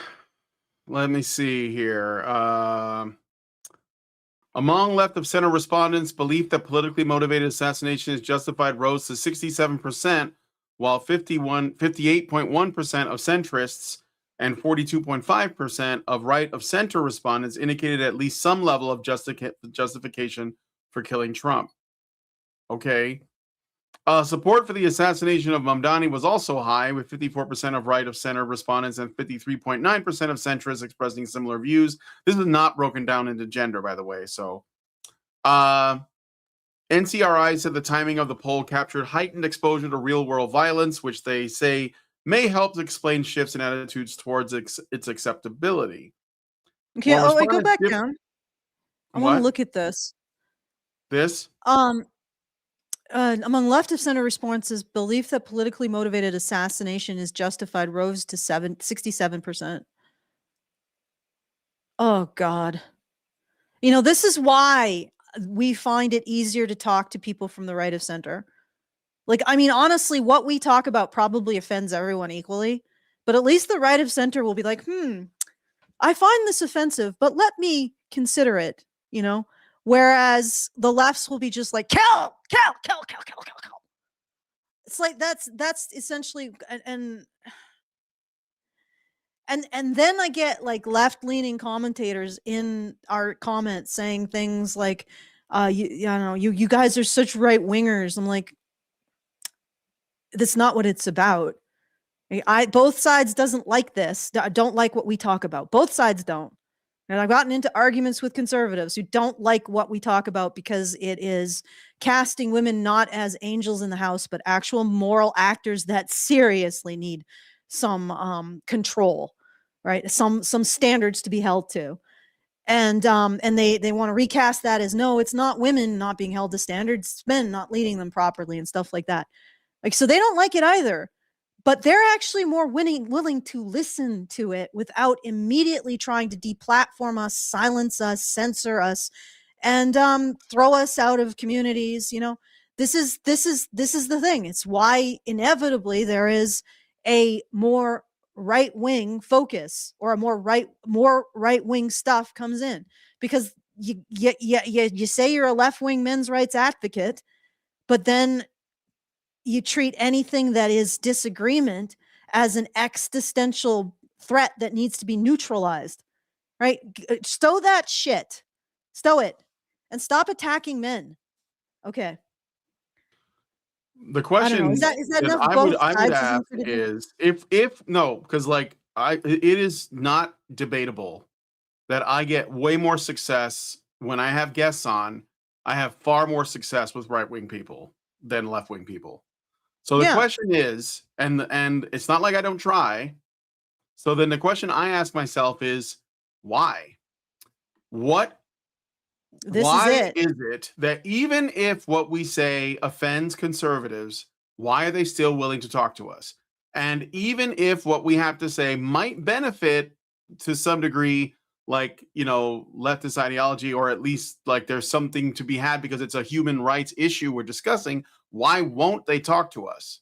let me see here. Among left of center respondents, belief that politically motivated assassination is justified rose to 67%, while 58.1% of centrists and 42.5% of right of center respondents indicated at least some level of justification for killing Trump. Okay. Support for the assassination of Mamdani was also high, with 54% of right of center respondents and 53.9% of centrists expressing similar views. This is not broken down into gender, by the way. So, NCRI said the timing of the poll captured heightened exposure to real world violence, which they say may help to explain shifts in attitudes towards its acceptability. Okay. Wait, go back down. I want to look at this. This? Among left of center responses, belief that politically motivated assassination is justified rose to 67%. Oh, God. This is why we find it easier to talk to people from the right of center. Like, I mean, honestly, what we talk about probably offends everyone equally, but at least the right of center will be like, I find this offensive, but let me consider it, Whereas the lefts will be just like, kill. It's like, that's essentially, and then I get like left-leaning commentators in our comments saying things like, you guys are such right wingers. I'm like, that's not what it's about. Both sides don't like this. Don't like what we talk about. Both sides don't. And I've gotten into arguments with conservatives who don't like what we talk about because it is casting women not as angels in the house, but actual moral actors that seriously need some control, right? Some standards to be held to. And they want to recast that as, no, it's not women not being held to standards, it's men not leading them properly and stuff like that. Like, so they don't like it either. But they're actually more willing to listen to it without immediately trying to deplatform us, silence us, censor us, and throw us out of communities. This is the thing. It's why inevitably there is a more right-wing focus, or a more right-wing stuff comes in, because you say you're a left-wing men's rights advocate, but then you treat anything that is disagreement as an existential threat that needs to be neutralized, right? Stow that shit. Stow it. And stop attacking men. Okay. The question is that enough? I would ask is, if no, because like it is not debatable that I get way more success when I have guests on, I have far more success with right-wing people than left-wing people. So the Yeah. question is, and it's not like I don't try. So then the question I ask myself is, why? What This why is it. is it that even if what we say offends conservatives, why are they still willing to talk to us? And even if what we have to say might benefit to some degree, like, leftist ideology, or at least like there's something to be had because it's a human rights issue we're discussing, why won't they talk to us?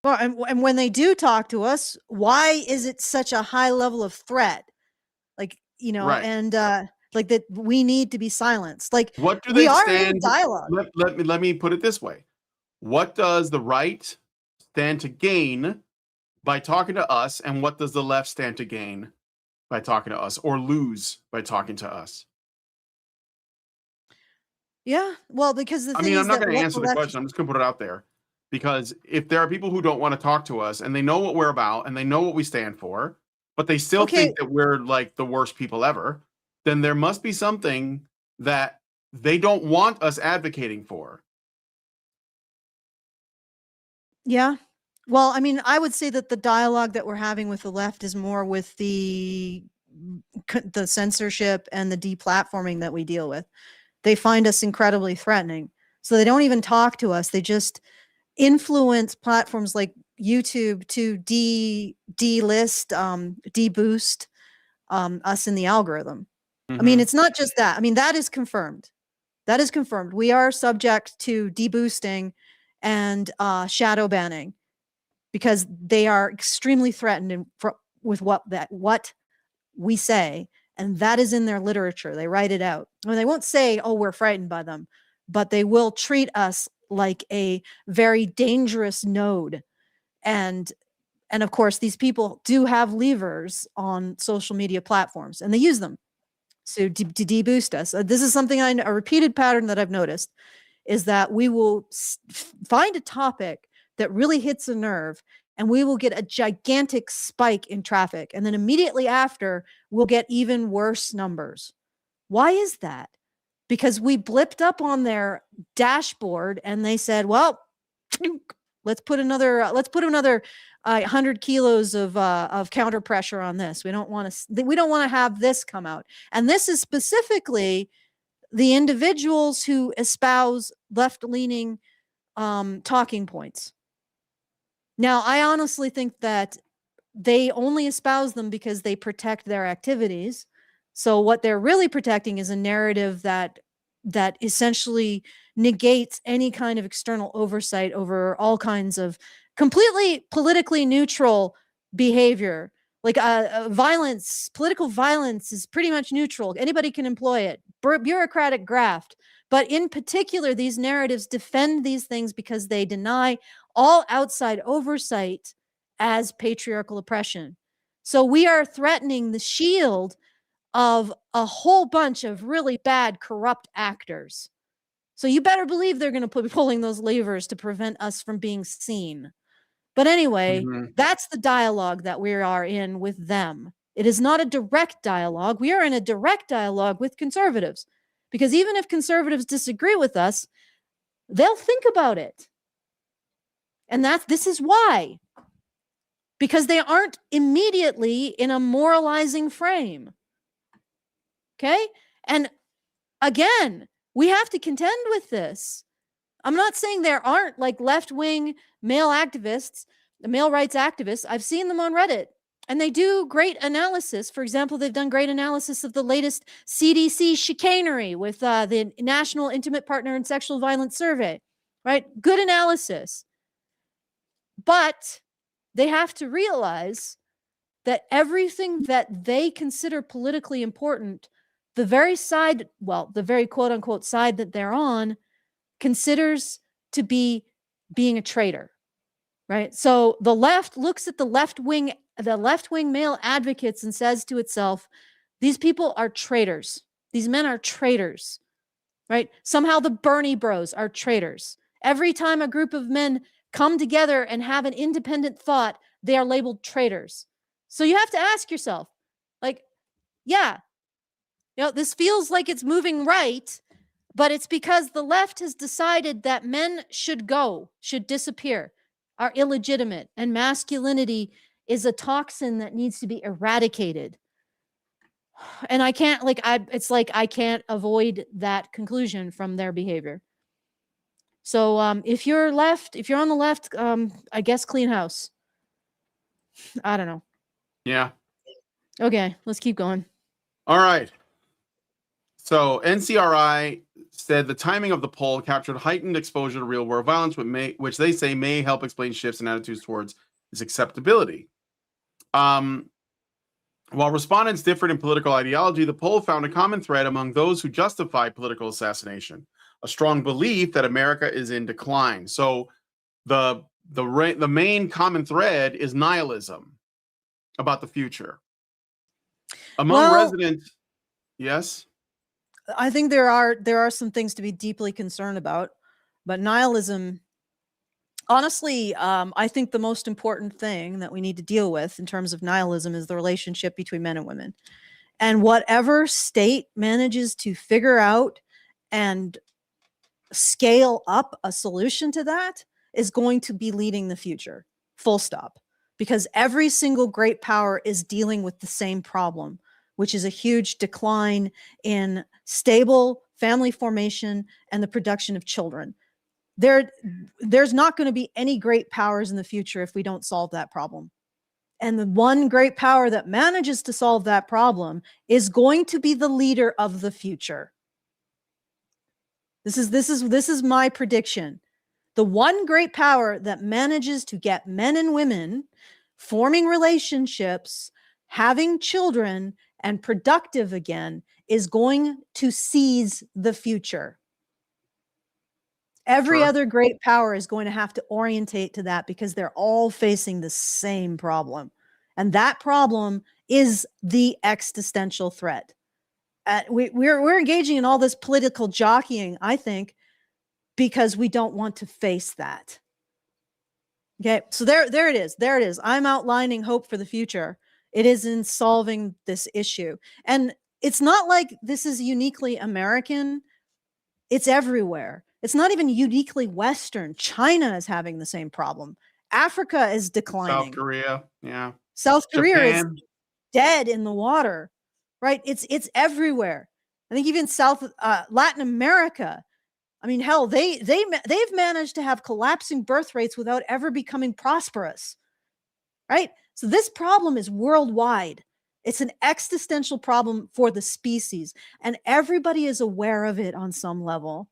Well, and when they do talk to us, why is it such a high level of threat? Like, Right. and like that we need to be silenced. Like, What do we they are in stand? dialogue. Let me put it this way. What does the right stand to gain by talking to us, and what does the left stand to gain by talking to us, or lose by talking to us? Yeah. Well, because the I thing mean, I'm is not that going to what answer the the left, question. I'm just going to put it out there, because if there are people who don't want to talk to us and they know what we're about and they know what we stand for, but they still okay, think that we're like the worst people ever, then there must be something that they don't want us advocating for. yeah. Well, I mean, I would say that the dialogue that we're having with the left is more with the censorship and the deplatforming that we deal with. They find us incredibly threatening. So they don't even talk to us. They just influence platforms like YouTube to delist, deboost us in the algorithm. I mean, it's not just that. I mean, that is confirmed. That is confirmed. We are subject to deboosting and shadow banning because they are extremely threatened with what we say, and that is in their literature. They write it out. I mean, they won't say, "Oh, we're frightened by them," but they will treat us like a very dangerous node. And of course, these people do have levers on social media platforms, and they use them to deboost us. This is something a repeated pattern that I've noticed is that we will find a topic that really hits a nerve, and we will get a gigantic spike in traffic. And then immediately after, we'll get even worse numbers. Why is that? Because we blipped up on their dashboard and they said, well, let's put another 100 kilos of counter pressure on this. We don't want to have this come out. And this is specifically the individuals who espouse left-leaning talking points. Now, I honestly think that they only espouse them because they protect their activities. So what they're really protecting is a narrative that essentially negates any kind of external oversight over all kinds of completely politically neutral behavior. Like violence, political violence is pretty much neutral. Anybody can employ it. Bureaucratic graft. But in particular, these narratives defend these things because they deny all outside oversight as patriarchal oppression. So we are threatening the shield of a whole bunch of really bad, corrupt actors. So you better believe they're going to be pulling those levers to prevent us from being seen. But anyway, that's the dialogue that we are in with them. It is not a direct dialogue. We are in a direct dialogue with conservatives, because even if conservatives disagree with us, they'll think about it. And this is why. Because they aren't immediately in a moralizing frame. Okay? And again, we have to contend with this. I'm not saying there aren't like left-wing male activists, male rights activists. I've seen them on Reddit, and they do great analysis. For example, they've done great analysis of the latest CDC chicanery with the National Intimate Partner and Sexual Violence Survey, right? Good analysis. But they have to realize that everything that they consider politically important, the very quote unquote side that they're on, considers to be being a traitor, right? So the left looks at the left wing male advocates and says to itself, these people are traitors. These men are traitors, right? Somehow the Bernie bros are traitors. Every time a group of men come together and have an independent thought, they are labeled traitors. So you have to ask yourself, like, yeah, This feels like it's moving right, but it's because the left has decided that men should disappear, are illegitimate, and masculinity is a toxin that needs to be eradicated. And I can't I can't avoid that conclusion from their behavior. So if you're on the left, I guess clean house. I don't know. Yeah. Okay, let's keep going. All right. So NCRI said the timing of the poll captured heightened exposure to real world violence, which they say may help explain shifts in attitudes towards its acceptability. While respondents differed in political ideology, the poll found a common thread among those who justify political assassination, a strong belief that America is in decline. So the main common thread is nihilism about the future. Among residents, yes? I think there are some things to be deeply concerned about, but nihilism, honestly, I think the most important thing that we need to deal with in terms of nihilism is the relationship between men and women. And whatever state manages to figure out and scale up a solution to that is going to be leading the future, full stop. Because every single great power is dealing with the same problem, which is a huge decline in stable family formation and the production of children. There's not going to be any great powers in the future if we don't solve that problem. And the one great power that manages to solve that problem is going to be the leader of the future. This is my prediction. The one great power that manages to get men and women forming relationships, having children, and productive again is going to seize the future. Every other great power is going to have to orientate to that because they're all facing the same problem. And that problem is the existential threat. We're engaging in all this political jockeying, I think, because we don't want to face that. Okay, so there it is. There it is. I'm outlining hope for the future. It is in solving this issue. And it's not like this is uniquely American. It's everywhere. It's not even uniquely Western. China is having the same problem. Africa is declining. South Korea, yeah. South Korea is Japan. dead in the water, right? It's everywhere. I think even Latin America. I mean, hell, they've managed to have collapsing birth rates without ever becoming prosperous, right? So this problem is worldwide. It's an existential problem for the species, and everybody is aware of it on some level.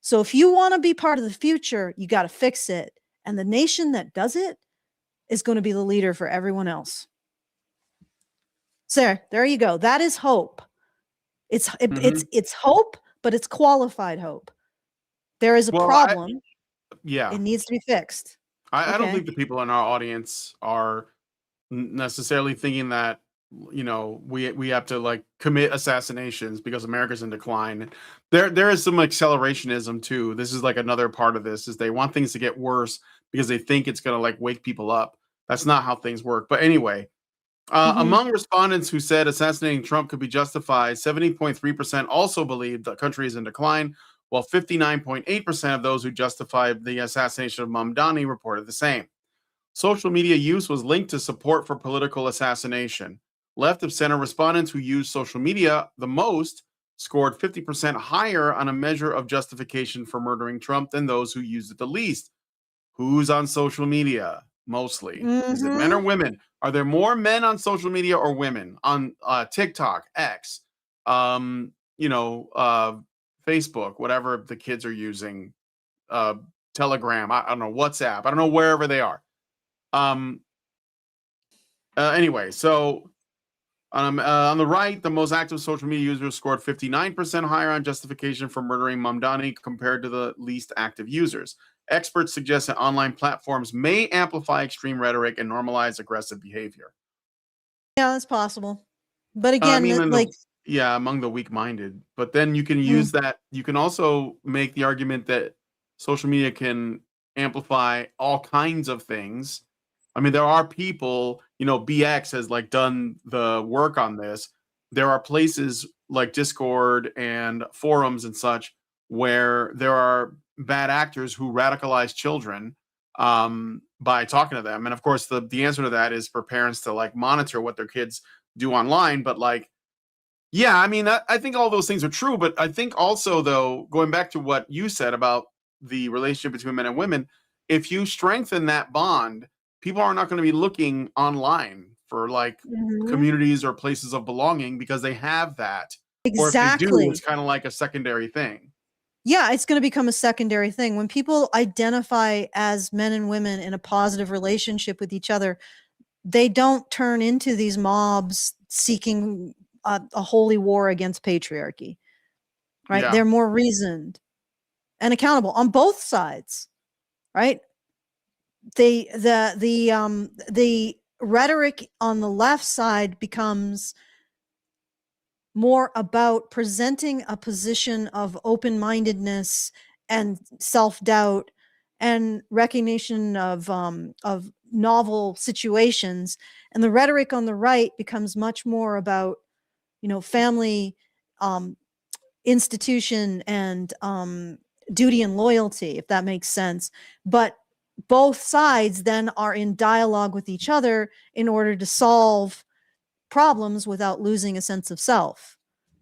So if you want to be part of the future, you got to fix it. And the nation that does it is going to be the leader for everyone else. So there you go. That is hope. It's hope, but it's qualified hope. There is a problem. It needs to be fixed. I don't think the people in our audience are necessarily thinking that, you know, we have to like commit assassinations because America's in decline. There is some accelerationism too. This is like another part of this, is they want things to get worse because they think it's going to like wake people up. That's not how things work. But anyway, among respondents who said assassinating Trump could be justified, 70.3% also believed the country is in decline, while 59.8% of those who justified the assassination of Mamdani reported the same. Social media use was linked to support for political assassination. Left of center respondents who used social media the most scored 50% higher on a measure of justification for murdering Trump than those who used it the least. Who's on social media mostly? Is it men or women? Are there more men on social media or women on TikTok, X, Facebook, whatever the kids are using, Telegram, I don't know, WhatsApp, I don't know, wherever they are. Anyway, so on the right, the most active social media users scored 59% higher on justification for murdering Mamdani compared to the least active users. Experts suggest that online platforms may amplify extreme rhetoric and normalize aggressive behavior. Yeah, that's possible. But again, among the weak-minded. But then you can use that. You can also make the argument that social media can amplify all kinds of things. I mean, there are people, BX has like done the work on this. There are places like Discord and forums and such, where there are bad actors who radicalize children by talking to them. And of course, the answer to that is for parents to like monitor what their kids do online. But like, yeah, I mean, I think all those things are true. But I think also, though, going back to what you said about the relationship between men and women, if you strengthen that bond, people are not going to be looking online for like communities or places of belonging because they have that. Or if they do, Exactly. it's kind of like a secondary thing. Yeah, it's going to become a secondary thing. When people identify as men and women in a positive relationship with each other, they don't turn into these mobs seeking a holy war against patriarchy, right? Yeah. They're more reasoned and accountable on both sides, right? The rhetoric on the left side becomes more about presenting a position of open-mindedness and self-doubt and recognition of novel situations, and the rhetoric on the right becomes much more about, family, institution, and duty and loyalty, if that makes sense. But both sides then are in dialogue with each other in order to solve problems without losing a sense of self.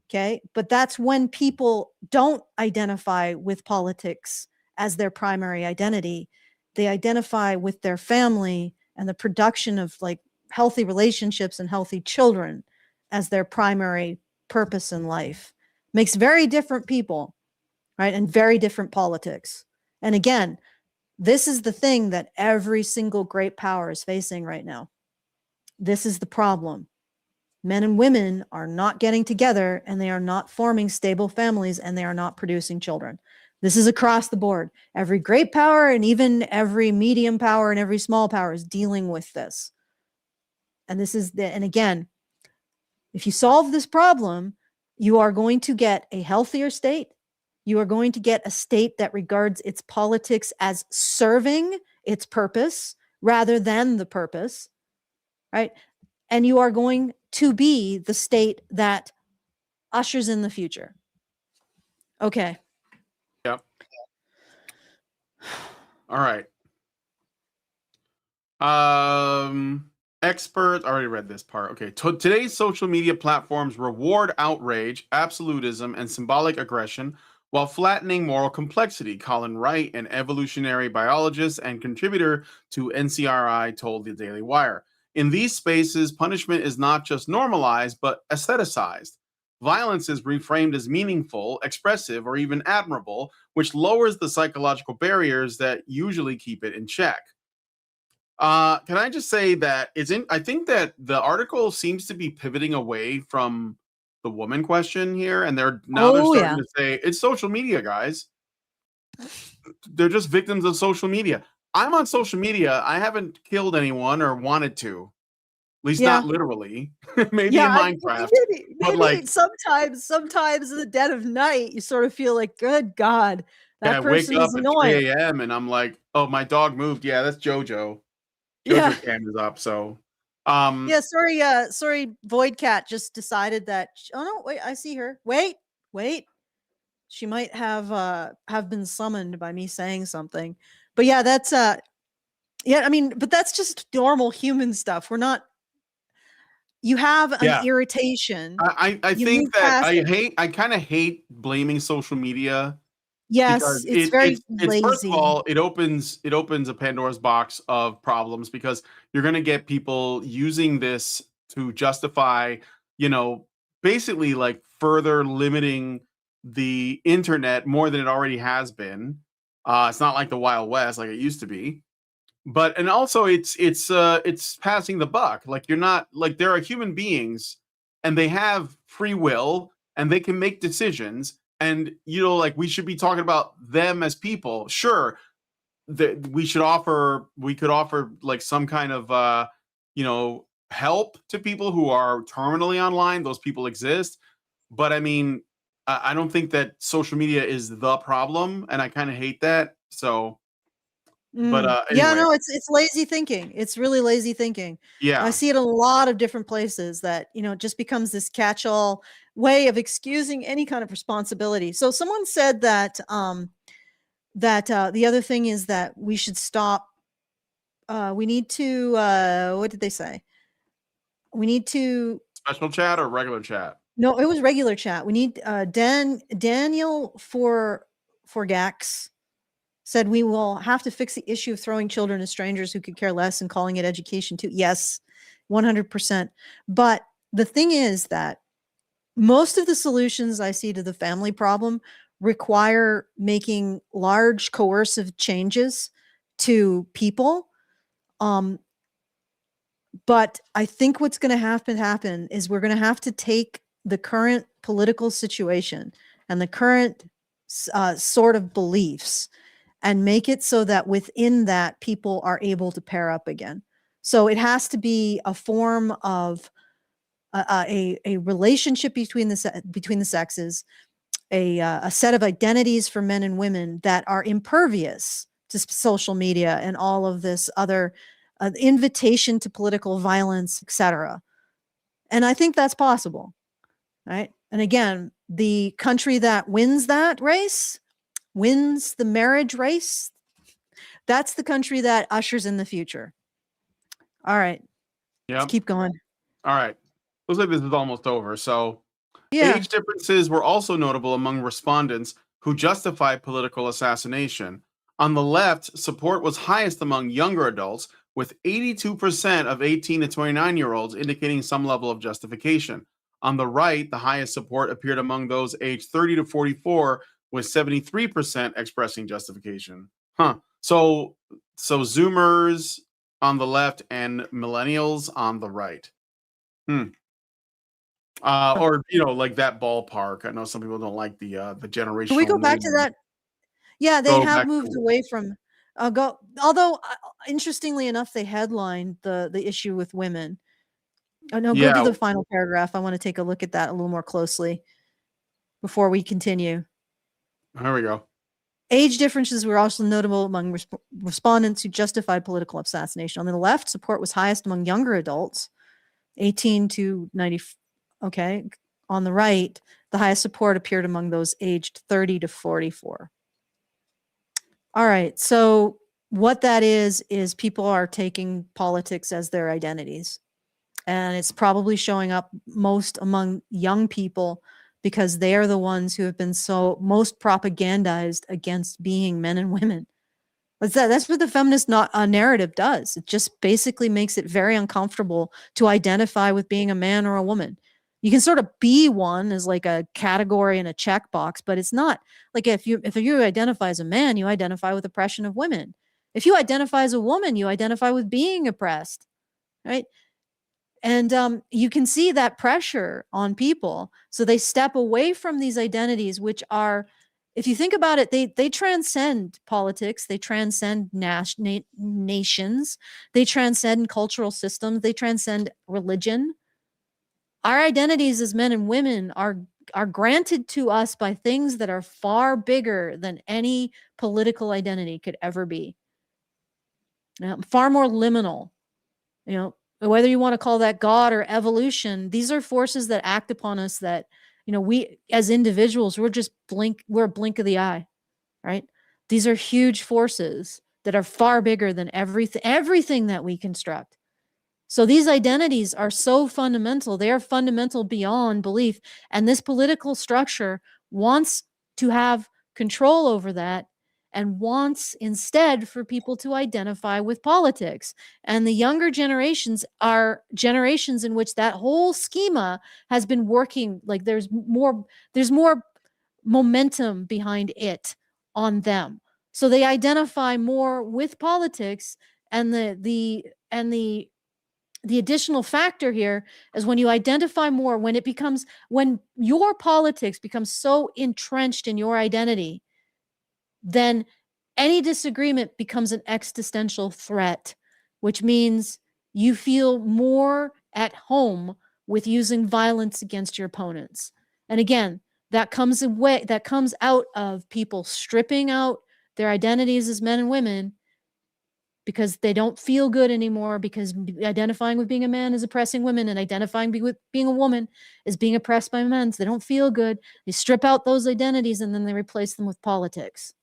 Okay. But that's when people don't identify with politics as their primary identity. They identify with their family and the production of like healthy relationships and healthy children as their primary purpose in life. Makes very different people, right? And very different politics. And again, this is the thing that every single great power is facing right now. This is the problem. Men and women are not getting together, and they are not forming stable families, and they are not producing children. This is across the board. Every great power and even every medium power and every small power is dealing with this. And and again, if you solve this problem, you are going to get a healthier state. You are going to get a state that regards its politics as serving its purpose rather than the purpose, right? And you are going to be the state that ushers in the future. Okay. Yep. All right. Experts, I already read this part. Okay. Today's social media platforms reward outrage, absolutism, and symbolic aggression while flattening moral complexity. Colin Wright, an evolutionary biologist and contributor to NCRI, told the Daily Wire. In these spaces, punishment is not just normalized, but aestheticized. Violence is reframed as meaningful, expressive, or even admirable, which lowers the psychological barriers that usually keep it in check. Can I just say that I think that the article seems to be pivoting away from the woman question here, and they're starting to say it's social media, guys. They're just victims of social media. I'm on social media. I haven't killed anyone or wanted to. At least not literally. Maybe in Minecraft. But like sometimes in the dead of night, you sort of feel like, good God, that I wake person up is at annoying. 3 a.m. and I'm like, oh, my dog moved. Yeah, that's Jojo. Jojo cam is up. So sorry, Void Cat just decided that. Oh no, wait, I see her. Wait. She might have been summoned by me saying something. But yeah, that's I mean, but that's just normal human stuff. We're not. You have an irritation. I think that I kind of hate blaming social media. Yes, it's very lazy. First of all, it opens a Pandora's box of problems because you're going to get people using this to justify, basically like further limiting the internet more than it already has been. It's not like the Wild West like it used to be. And also it's passing the buck. Like you're not like there are human beings and they have free will and they can make decisions. And like we should be talking about them as people. Sure, that we could offer like some kind of help to people who are terminally online. Those people exist, but I mean, I don't think that social media is the problem, and I kind of hate that. So But Yeah, anyway, no, it's lazy thinking. It's really lazy thinking. I yeah. see it in a lot of different places that, it just becomes this catch-all way of excusing any kind of responsibility. So someone said that the other thing is that we should stop. We need to. What did they say? We need to. Special chat or regular chat? No, it was regular chat. We need Daniel Forgax said we will have to fix the issue of throwing children to strangers who could care less and calling it education too. Yes, 100%. But the thing is that most of the solutions I see to the family problem require making large coercive changes to people. But I think what's going to happen is we're going to have to take the current political situation and the current sort of beliefs and make it so that within that people are able to pair up again. So it has to be a form of a relationship between the sexes, a set of identities for men and women that are impervious to social media and all of this other invitation to political violence, etc. And I think that's possible, right? And again, the country that wins that race, wins the marriage race, that's the country that ushers in the future. All right, Yeah. let's keep going. All right. Looks like this is almost over. So, Yeah. age differences were also notable among respondents who justified political assassination. On the left, support was highest among younger adults, with 82% of 18 to 29-year-olds indicating some level of justification. On the right, the highest support appeared among those aged 30 to 44, with 73% expressing justification. So Zoomers on the left and millennials on the right. Or like that ballpark. I know some people don't like the generational. Can we go back to that? Yeah, they Go have back moved to- away from although interestingly enough, they headlined the issue with women. Oh no, go to Yeah. the final paragraph. I want to take a look at that a little more closely before we continue. Here we go. Age differences were also notable among respondents who justified political assassination. On the left, support was highest among younger adults, 18 to 90. Okay. On the right, the highest support appeared among those aged 30 to 44. All right. So what that is people are taking politics as their identities. And it's probably showing up most among young people because they are the ones who have been so most propagandized against being men and women. That's what the feminist narrative does. It just basically makes it very uncomfortable to identify with being a man or a woman. You can sort of be one as like a category and a checkbox, but it's not like if you identify as a man, you identify with oppression of women. If you identify as a woman, you identify with being oppressed, right? And you can see that pressure on people. So they step away from these identities, which are, if you think about it, they transcend politics, they transcend nations, they transcend cultural systems, they transcend religion. Our identities as men and women are granted to us by things that are far bigger than any political identity could ever be. Far more liminal, whether you want to call that God or evolution, these are forces that act upon us that, we as individuals, we're a blink of the eye, right? These are huge forces that are far bigger than everything that we construct. So these identities are so fundamental. They are fundamental beyond belief. And this political structure wants to have control over that and wants instead for people to identify with politics. And the younger generations are generations in which that whole schema has been working. Like there's more momentum behind it on them. So they identify more with politics, and the additional factor here is when you identify more, when your politics becomes so entrenched in your identity, then any disagreement becomes an existential threat, which means you feel more at home with using violence against your opponents. And again, that comes out of people stripping out their identities as men and women because they don't feel good anymore, because identifying with being a man is oppressing women, and identifying with being a woman is being oppressed by men. So they don't feel good. They strip out those identities and then they replace them with politics.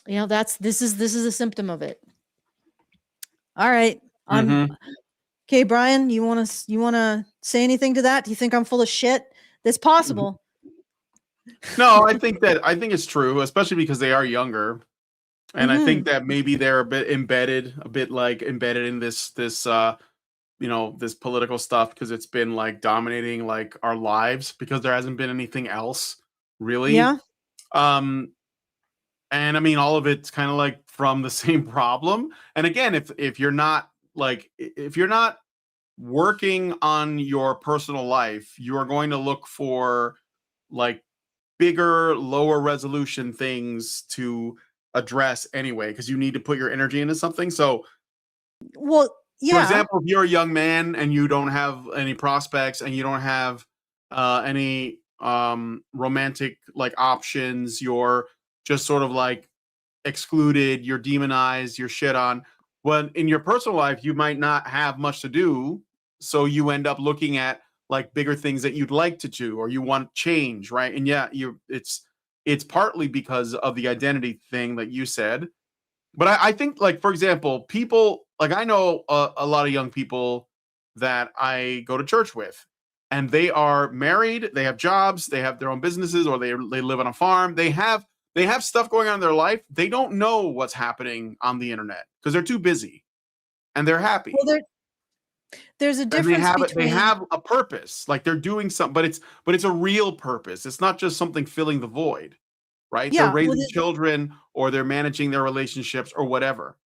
You know, this is a symptom of it. All right. Okay, Brian, you want to say anything to that? Do you think I'm full of shit? That's possible. No, I think it's true, especially because they are younger. And I think that maybe they're a bit embedded in this this political stuff, because it's been like dominating like our lives, because there hasn't been anything else really. Yeah. And I mean, all of it's kind of like from the same problem. And again, if you're not working on your personal life, you are going to look for like bigger, lower resolution things to address anyway, because you need to put your energy into something. So, well, yeah. For example, if you're a young man and you don't have any prospects and you don't have any romantic like options, you're just sort of like excluded, you're demonized, you're shit on. Well, in your personal life, you might not have much to do, so you end up looking at like bigger things that you'd like to do or you want change, right? And yeah, it's partly because of the identity thing that you said. But I think, like, for example, people like I know a lot of young people that I go to church with, and they are married, they have jobs, they have their own businesses, or they live on a farm. They have stuff going on in their life. They don't know what's happening on the internet because they're too busy, and they're happy. Well, there's a difference They have a purpose, like they're doing something, but it's a real purpose. It's not just something filling the void, right? Yeah, They're raising children, or they're managing their relationships, or whatever.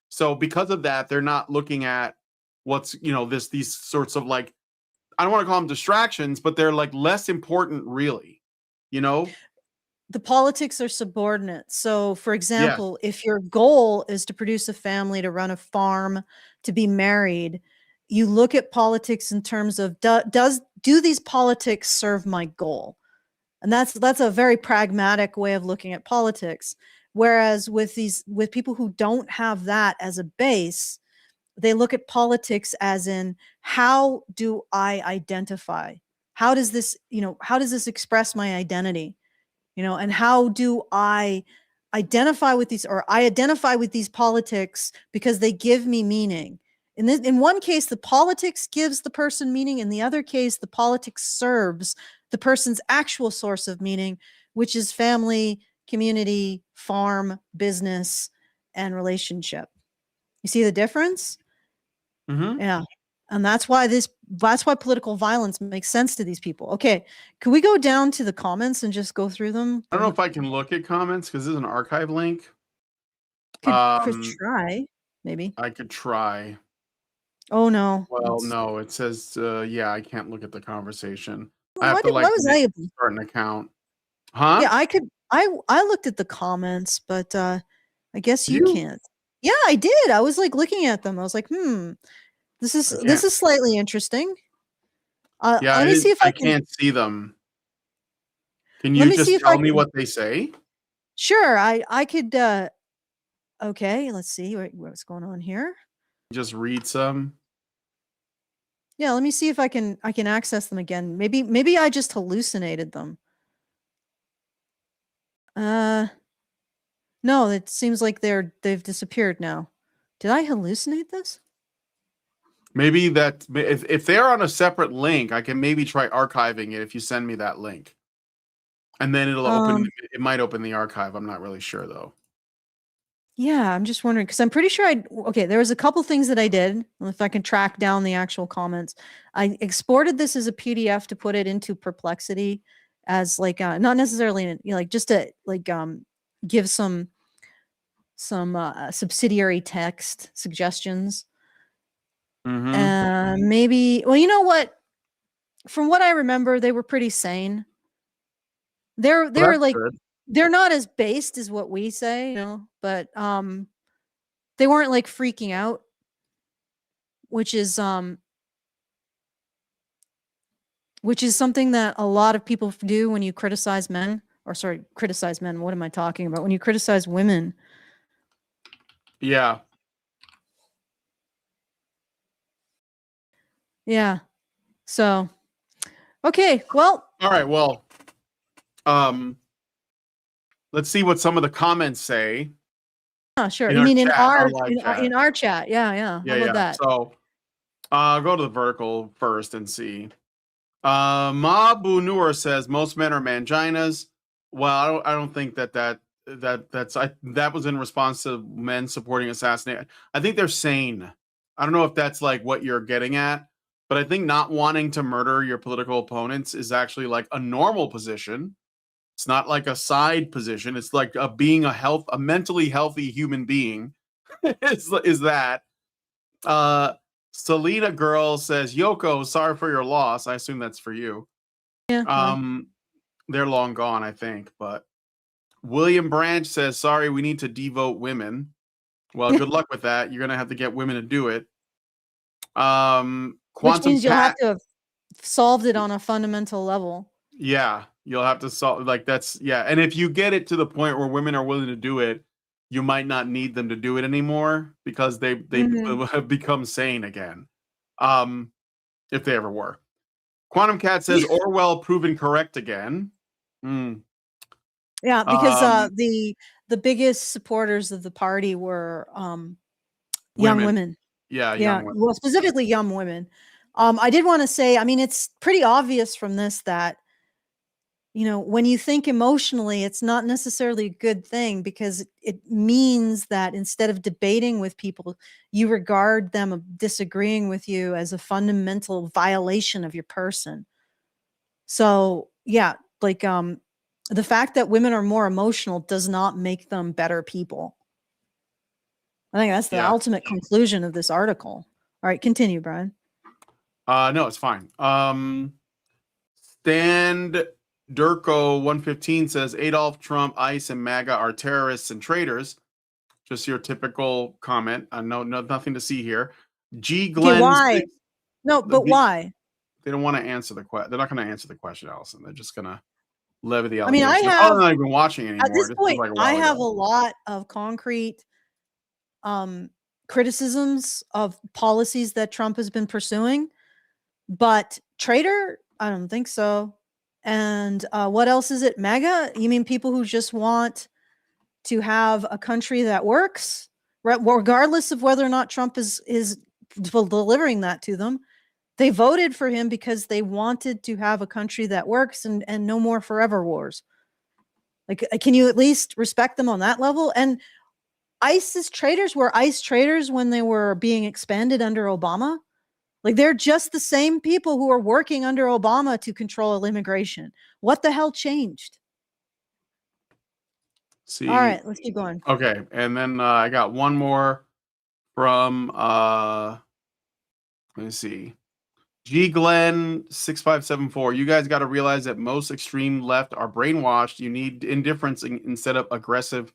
So because of that, they're not looking at what's these sorts of, like, I don't want to call them distractions, but they're like less important, really. The politics are subordinate. So, for example, if your goal is to produce a family, to run a farm, to be married, you look at politics in terms of do these politics serve my goal? And that's a very pragmatic way of looking at politics. Whereas with people who don't have that as a base, they look at politics as in, how do I identify? How does this express my identity? And how do I identify with these, or I identify with these politics because they give me meaning. In one case, the politics gives the person meaning. In the other case, the politics serves the person's actual source of meaning, which is family, community, farm, business, and relationship. You see the difference? Yeah. And that's why political violence makes sense to these people. Okay. Can we go down to the comments and just go through them? I don't know if I can look at comments because this is an archive link. Could try, maybe. I could try. Oh no. Well, no, it says yeah, I can't look at the conversation. I have to start an account. Huh? Yeah, I looked at the comments, but I guess you can't. Yeah, I did. I was like looking at them. I was like, this is slightly interesting. Yeah, let me see if I can't see them. Can you just tell me what they say? Sure, I could. Okay, let's see what's going on here. Just read some. Yeah, let me see if I can access them again. Maybe I just hallucinated them. No, it seems like they've disappeared now. Did I hallucinate this? Maybe that if they're on a separate link, I can maybe try archiving it if you send me that link. And then it'll open, it might open the archive. I'm not really sure though. Yeah, I'm just wondering, because I'm pretty sure there was a couple things that I did. If I can track down the actual comments, I exported this as a PDF to put it into Perplexity as like not necessarily like just to like give some subsidiary text suggestions. Maybe, well, you know what? From what I remember, they were pretty sane. They're like good. They're not as based as what we say, but they weren't like freaking out, which is something that a lot of people do when you criticize men, or criticize men. What am I talking about? When you criticize women, Yeah. Yeah. So, okay. Well, All right. Well, let's see what some of the comments say sure. in You our mean in chat, our our live chat. in our chat? Yeah, yeah. Yeah, How about yeah. that? So, go to the vertical first and see. Mabu Noor says most men are manginas. Well, I don't think that was in response to men supporting assassination. I think they're sane. I don't know if that's like what you're getting at, but I think not wanting to murder your political opponents is actually like a normal position. It's not like a side position. It's like being a mentally healthy human being. is that? Uh, Selena Girl says, Yoko, sorry for your loss. I assume that's for you. Yeah. They're long gone, I think. But William Branch says, sorry, we need to devote women. Well, good luck with that. You're gonna have to get women to do it. Which Quantum means you'll have Cat, to have solved it on a fundamental level. yeah, you'll have to solve like that's yeah. And if you get it to the point where women are willing to do it, you might not need them to do it anymore because they Mhm. have become sane again. If they ever were. Quantum Cat says Orwell proven correct again. Hmm. Yeah, because Um, the biggest supporters of the party were young women. women. Yeah, Yeah, young women. well, specifically young women. I did want to say, I mean, it's pretty obvious from this that, when you think emotionally, it's not necessarily a good thing because it means that instead of debating with people, you regard them disagreeing with you as a fundamental violation of your person. So, yeah, like the fact that women are more emotional does not make them better people. I think that's the Yeah. ultimate conclusion of this article. All right, continue, Brian. No, it's fine. Stand Durko 115 says Adolf Trump, ICE, and MAGA are terrorists and traitors. Just your typical comment. No, nothing to see here. G Okay, Glenn why? 6, No, but why? they don't want to answer the question. They're not going to answer the question, Allison. They're just going to levy the I mean, allegation. They're probably not even watching at anymore. this This was point, like a I while have a ago. lot of concrete criticisms of policies that Trump has been pursuing, but traitor, I don't think so. And what else is it? MAGA? You mean people who just want to have a country that works, regardless of whether or not Trump is delivering that to them? They voted for him because they wanted to have a country that works and no more forever wars. Like, can you at least respect them on that level? And ICE's traitors were ICE traitors when they were being expanded under Obama. Like, they're just the same people who are working under Obama to control immigration. What the hell changed? All See, right, let's keep going. okay, and then I got one more from let me see. G Glenn 6574. You guys got to realize that most extreme left are brainwashed. You need indifference instead of aggressive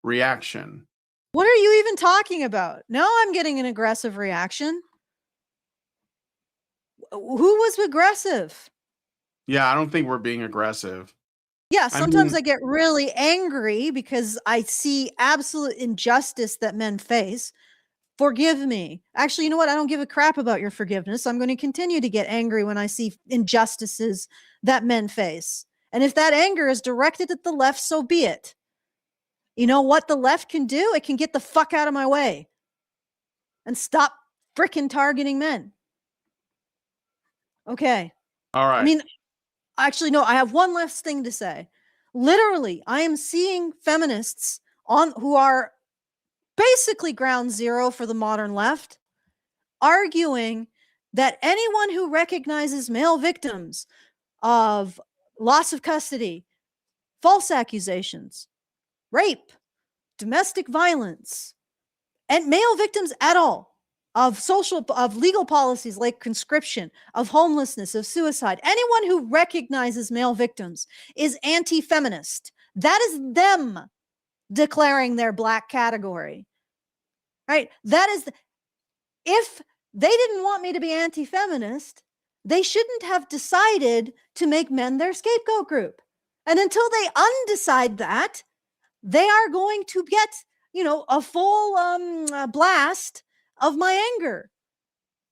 reaction. What are you even talking about? Now I'm getting an aggressive reaction. Who was aggressive? Yeah, I don't think we're being aggressive. Yeah, I sometimes mean, I get really angry because I see absolute injustice that men face. Forgive me. Actually, you know what? I don't give a crap about your forgiveness. I'm going to continue to get angry when I see injustices that men face. And if that anger is directed at the left, so be it. You know what the left can do? It can get the fuck out of my way and stop fricking targeting men. Okay. all right. I mean, actually, no, I have one last thing to say. Literally, I am seeing feminists who are basically ground zero for the modern left, arguing that anyone who recognizes male victims of loss of custody, false accusations, rape, domestic violence, and male victims at all of legal policies like conscription, of homelessness, of suicide, anyone who recognizes male victims is anti-feminist. That is them declaring their black category. Right? That is, if they didn't want me to be anti-feminist, they shouldn't have decided to make men their scapegoat group. And until they undecide that, they are going to get a full blast of my anger.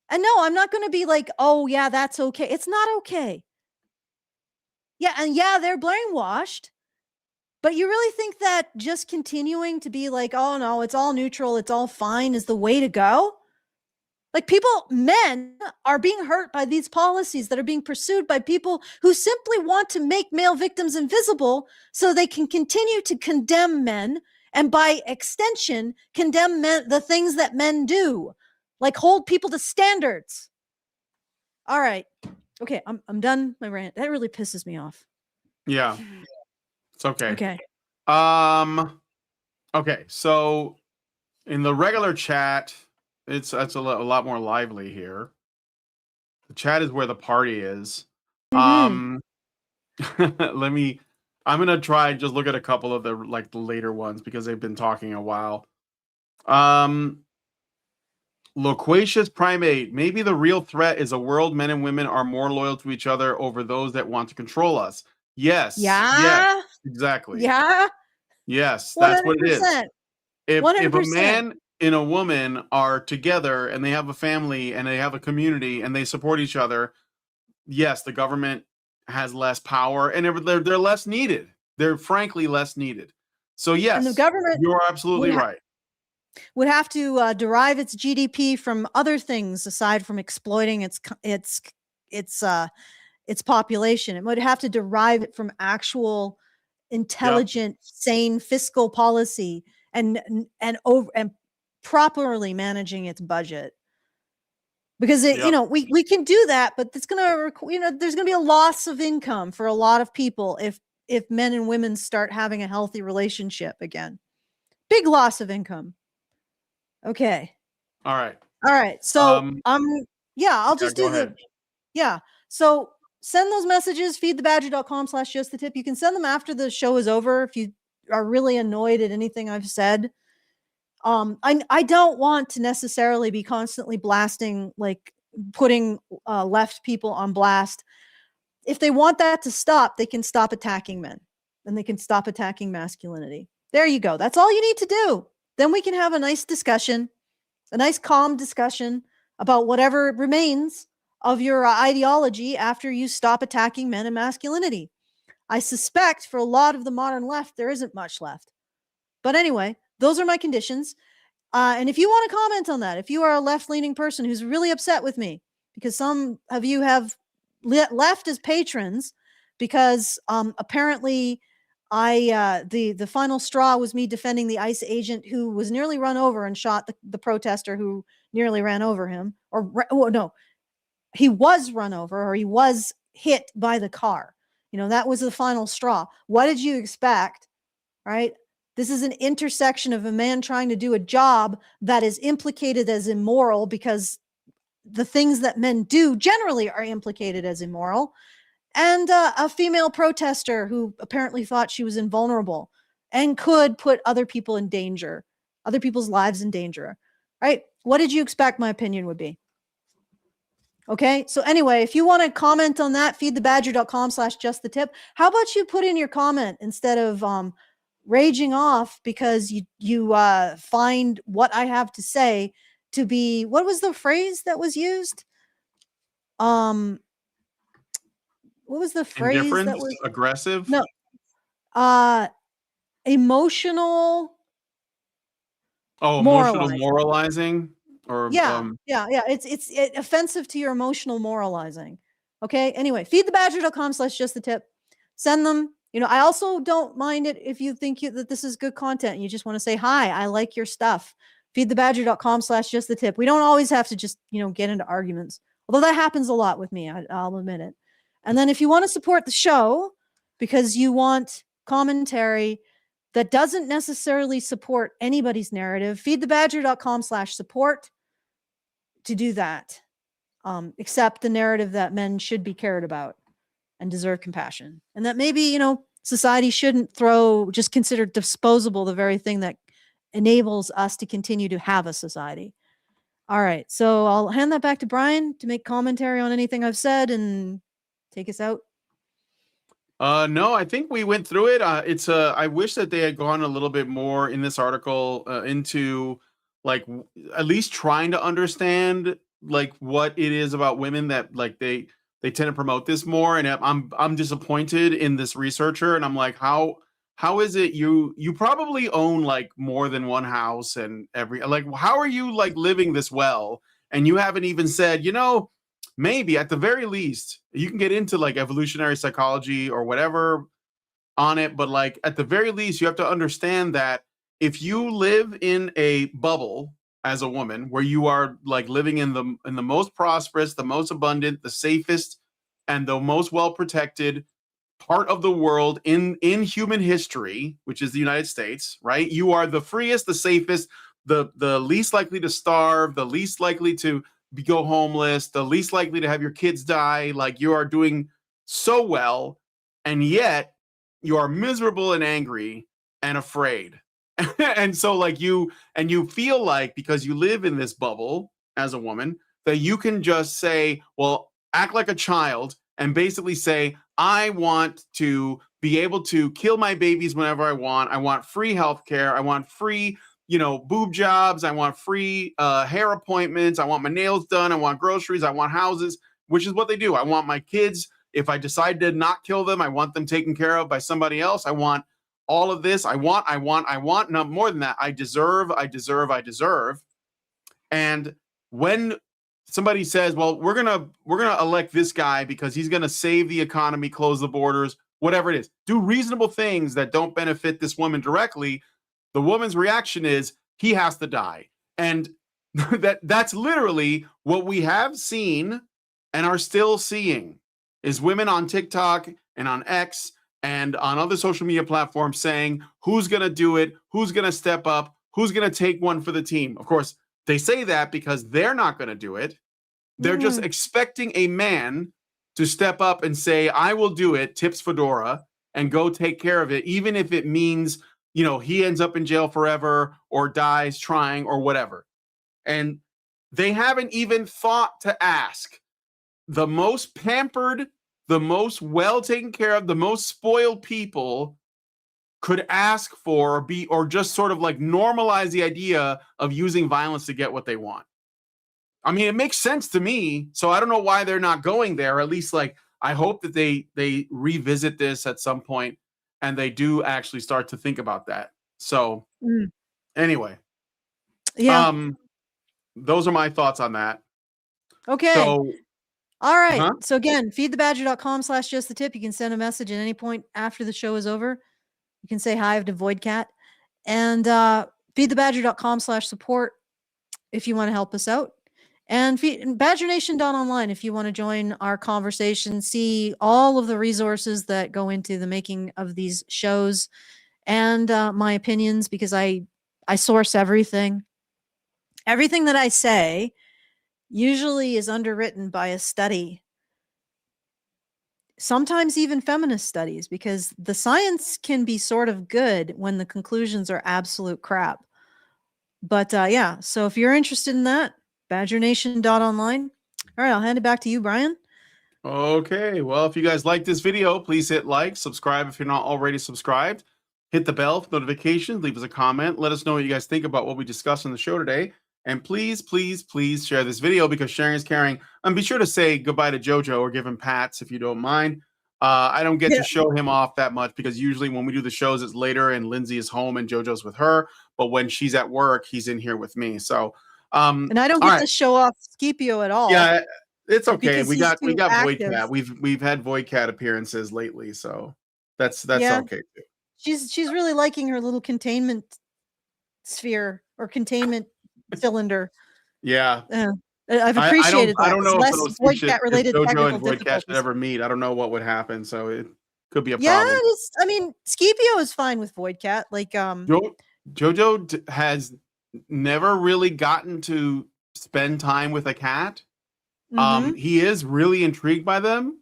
And no, I'm not going to be like, oh, yeah, that's okay. It's not okay. Yeah, and yeah, they're brainwashed. But you really think that just continuing to be like, oh, no, it's all neutral, it's all fine is the way to go? Like men are being hurt by these policies that are being pursued by people who simply want to make male victims invisible so they can continue to condemn men and by extension condemn men, the things that men do, like hold people to standards. All right. Okay, I'm done my rant. That really pisses me off. Yeah, it's okay. Okay. Okay, so in the regular chat, it's a lot more lively here. The chat is where the party is. Mhm. I'm gonna try and just look at a couple of the later ones because they've been talking a while. Loquacious primate. Maybe the real threat is a world men and women are more loyal to each other over those that want to control us. Yes. Yes. Yeah. Exactly. Yeah. Yes, that's what it is. 100%. If a 100%. man and a woman are together and they have a family and they have a community and they support each other, yes, the government has less power and they're less needed. They're frankly less needed. So yes, And the government you're absolutely right. Would have to derive its GDP from other things aside from exploiting its population. It would have to derive it from actual intelligent, sane fiscal policy and properly managing its budget. Because we can do that, but it's gonna there's gonna be a loss of income for a lot of people if men and women start having a healthy relationship again. Big loss of income. Okay. All right. So I'll just do so send those messages, feedthebadger.com/justthetip. You can send them after the show is over if you are really annoyed at anything I've said. I don't want to necessarily be constantly blasting, like putting left people on blast. If they want that to stop, they can stop attacking men and they can stop attacking masculinity. There you go. That's all you need to do. Then we can have a nice discussion, a nice calm discussion about whatever remains of your ideology after you stop attacking men and masculinity. I suspect for a lot of the modern left, there isn't much left. But anyway, those are my conditions. And if you want to comment on that, if you are a left-leaning person who's really upset with me, because some of you have left as patrons, because apparently the final straw was me defending the ICE agent who was nearly run over and shot the protester who nearly ran over him, he was run over or he was hit by the car. That was the final straw. What did you expect? Right? This is an intersection of a man trying to do a job that is implicated as immoral because the things that men do generally are implicated as immoral, and a female protester who apparently thought she was invulnerable and could put other people in danger, other people's lives in danger. Right? What did you expect my opinion would be? Okay. So anyway, if you want to comment on that, feedthebadger.com/justthetip. How about you put in your comment instead of raging off because you find what I have to say to be, what was the phrase that was used? What was the phrase that was aggressive? No. Emotional. Oh, emotional moralizing. Or it's offensive to your emotional moralizing. Okay. Anyway, feedthebadger.com/justthetip. Send them. I also don't mind it if you think that this is good content and you just want to say, hi, I like your stuff. Feedthebadger.com/justthetip. We don't always have to just, get into arguments. Although that happens a lot with me. I'll admit it. And then if you want to support the show because you want commentary that doesn't necessarily support anybody's narrative, feedthebadger.com/support to do that. Accept the narrative that men should be cared about and deserve compassion. And that maybe, society shouldn't just consider disposable the very thing that enables us to continue to have a society. All right. So I'll hand that back to Brian to make commentary on anything I've said and take us out. No, I think we went through it. I wish that they had gone a little bit more in this article into like at least trying to understand like what it is about women that like they tend to promote this more. And I'm disappointed in this researcher. And I'm like, how is it you probably own like more than one house and every like how are you like living this well? And you haven't even said, maybe at the very least, you can get into like evolutionary psychology or whatever on it, but like at the very least, you have to understand that if you live in a bubble as a woman where you are like living in the most prosperous, the most abundant, the safest, and the most well protected part of the world in human history, which is the United States, right? You are the freest, the safest, the least likely to starve, the least likely to go homeless, the least likely to have your kids die. Like you are doing so well, and yet you are miserable and angry and afraid. And so like you feel like because you live in this bubble as a woman that you can just say, well, act like a child and basically say, I want to be able to kill my babies whenever I want. I want free healthcare. I want free, boob jobs. I want free hair appointments. I want my nails done. I want groceries. I want houses, which is what they do. I want my kids. If I decide to not kill them, I want them taken care of by somebody else. I want all of this. I want. No, more than that. I deserve. And when somebody says, well, we're gonna elect this guy because he's gonna save the economy, close the borders, whatever it is, do reasonable things that don't benefit this woman directly, the woman's reaction is he has to die. And that's literally what we have seen and are still seeing is women on TikTok and on X and on other social media platforms saying who's gonna do it, who's gonna step up, who's gonna take one for the team. Of course, they say that because they're not going to do it. They're just expecting a man to step up and say, I will do it, tips fedora, and go take care of it, even if it means, he ends up in jail forever or dies trying or whatever. And they haven't even thought to ask the most pampered, the most well taken care of, the most spoiled people could ask for or just sort of like normalize the idea of using violence to get what they want. I mean, it makes sense to me. So I don't know why they're not going there. At least like I hope that they revisit this at some point and they do actually start to think about that. So anyway, Yeah. those are my thoughts on that. Okay. So all right. So again, feedthebadger.com/justthetip. You can send a message at any point after the show is over. You can say hi to VoidCat and feedthebadger.com/support if you want to help us out. And BadgerNation.online if you want to join our conversation, see all of the resources that go into the making of these shows and my opinions, because I source everything. Everything that I say usually is underwritten by a study. Sometimes even feminist studies, because the science can be sort of good when the conclusions are absolute crap. But yeah, so if you're interested in that, BadgerNation.online. All right, I'll hand it back to you, Brian. Okay, well, if you guys like this video, please hit like, subscribe if you're not already subscribed, hit the bell for notifications, leave us a comment, let us know what you guys think about what we discussed on the show today. And please, please, please share this video because sharing is caring. And be sure to say goodbye to JoJo or give him pats if you don't mind. I don't get to show him off that much because usually when we do the shows, it's later and Lindsay is home and JoJo's with her. But when she's at work, he's in here with me. So, and I don't get to show off Scipio at all. Yeah, it's okay. We got active. VoidCat. We've had VoidCat appearances lately, so that's okay too. She's really liking her little containment sphere or containment cylinder. Yeah. I've appreciated that. I don't know less VoidCat related JoJo and VoidCat should ever meet. I don't know what would happen, so it could be a yeah, problem. I mean, Scipio is fine with VoidCat. Like JoJo has never really gotten to spend time with a cat. He is really intrigued by them,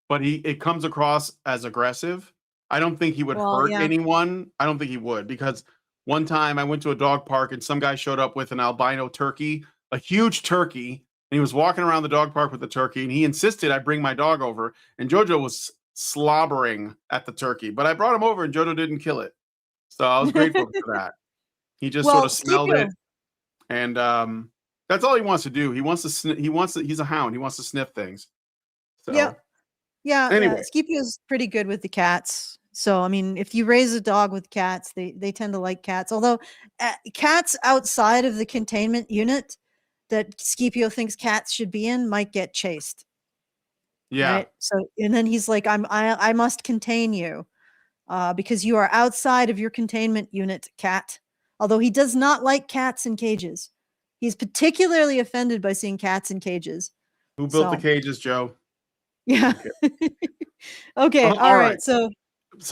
but it comes across as aggressive. I don't think he would hurt anyone. I don't think he would, because one time I went to a dog park and some guy showed up with an albino turkey, a huge turkey, and he was walking around the dog park with the turkey, and he insisted I bring my dog over, and JoJo was slobbering at the turkey. But I brought him over, and Jojo didn't kill it, so I was grateful for that. He just sort of smelled it, and that's all he wants to do. He wants to. He's a hound. He wants to sniff things. So, yeah. Anyway. Scipio's pretty good with the cats. So I mean, if you raise a dog with cats, they tend to like cats. Although cats outside of the containment unit that Scipio thinks cats should be in might get chased. Yeah. Right? So and then he's like, I must contain you because you are outside of your containment unit, cat. Although he does not like cats in cages. He's particularly offended by seeing cats in cages. Who built the cages, Joe? Yeah. Okay. All right. So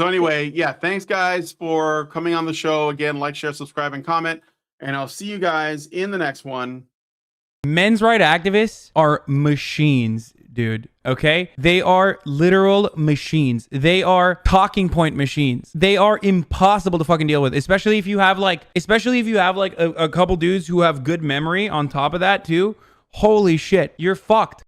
anyway, yeah, thanks guys for coming on the show again. Like, share, subscribe, and comment. And I'll see you guys in the next one. Men's rights activists are machines, dude. Okay? They are literal machines. They are talking point machines. They are impossible to fucking deal with, especially if you have like a couple dudes who have good memory on top of that too. Holy shit, you're fucked.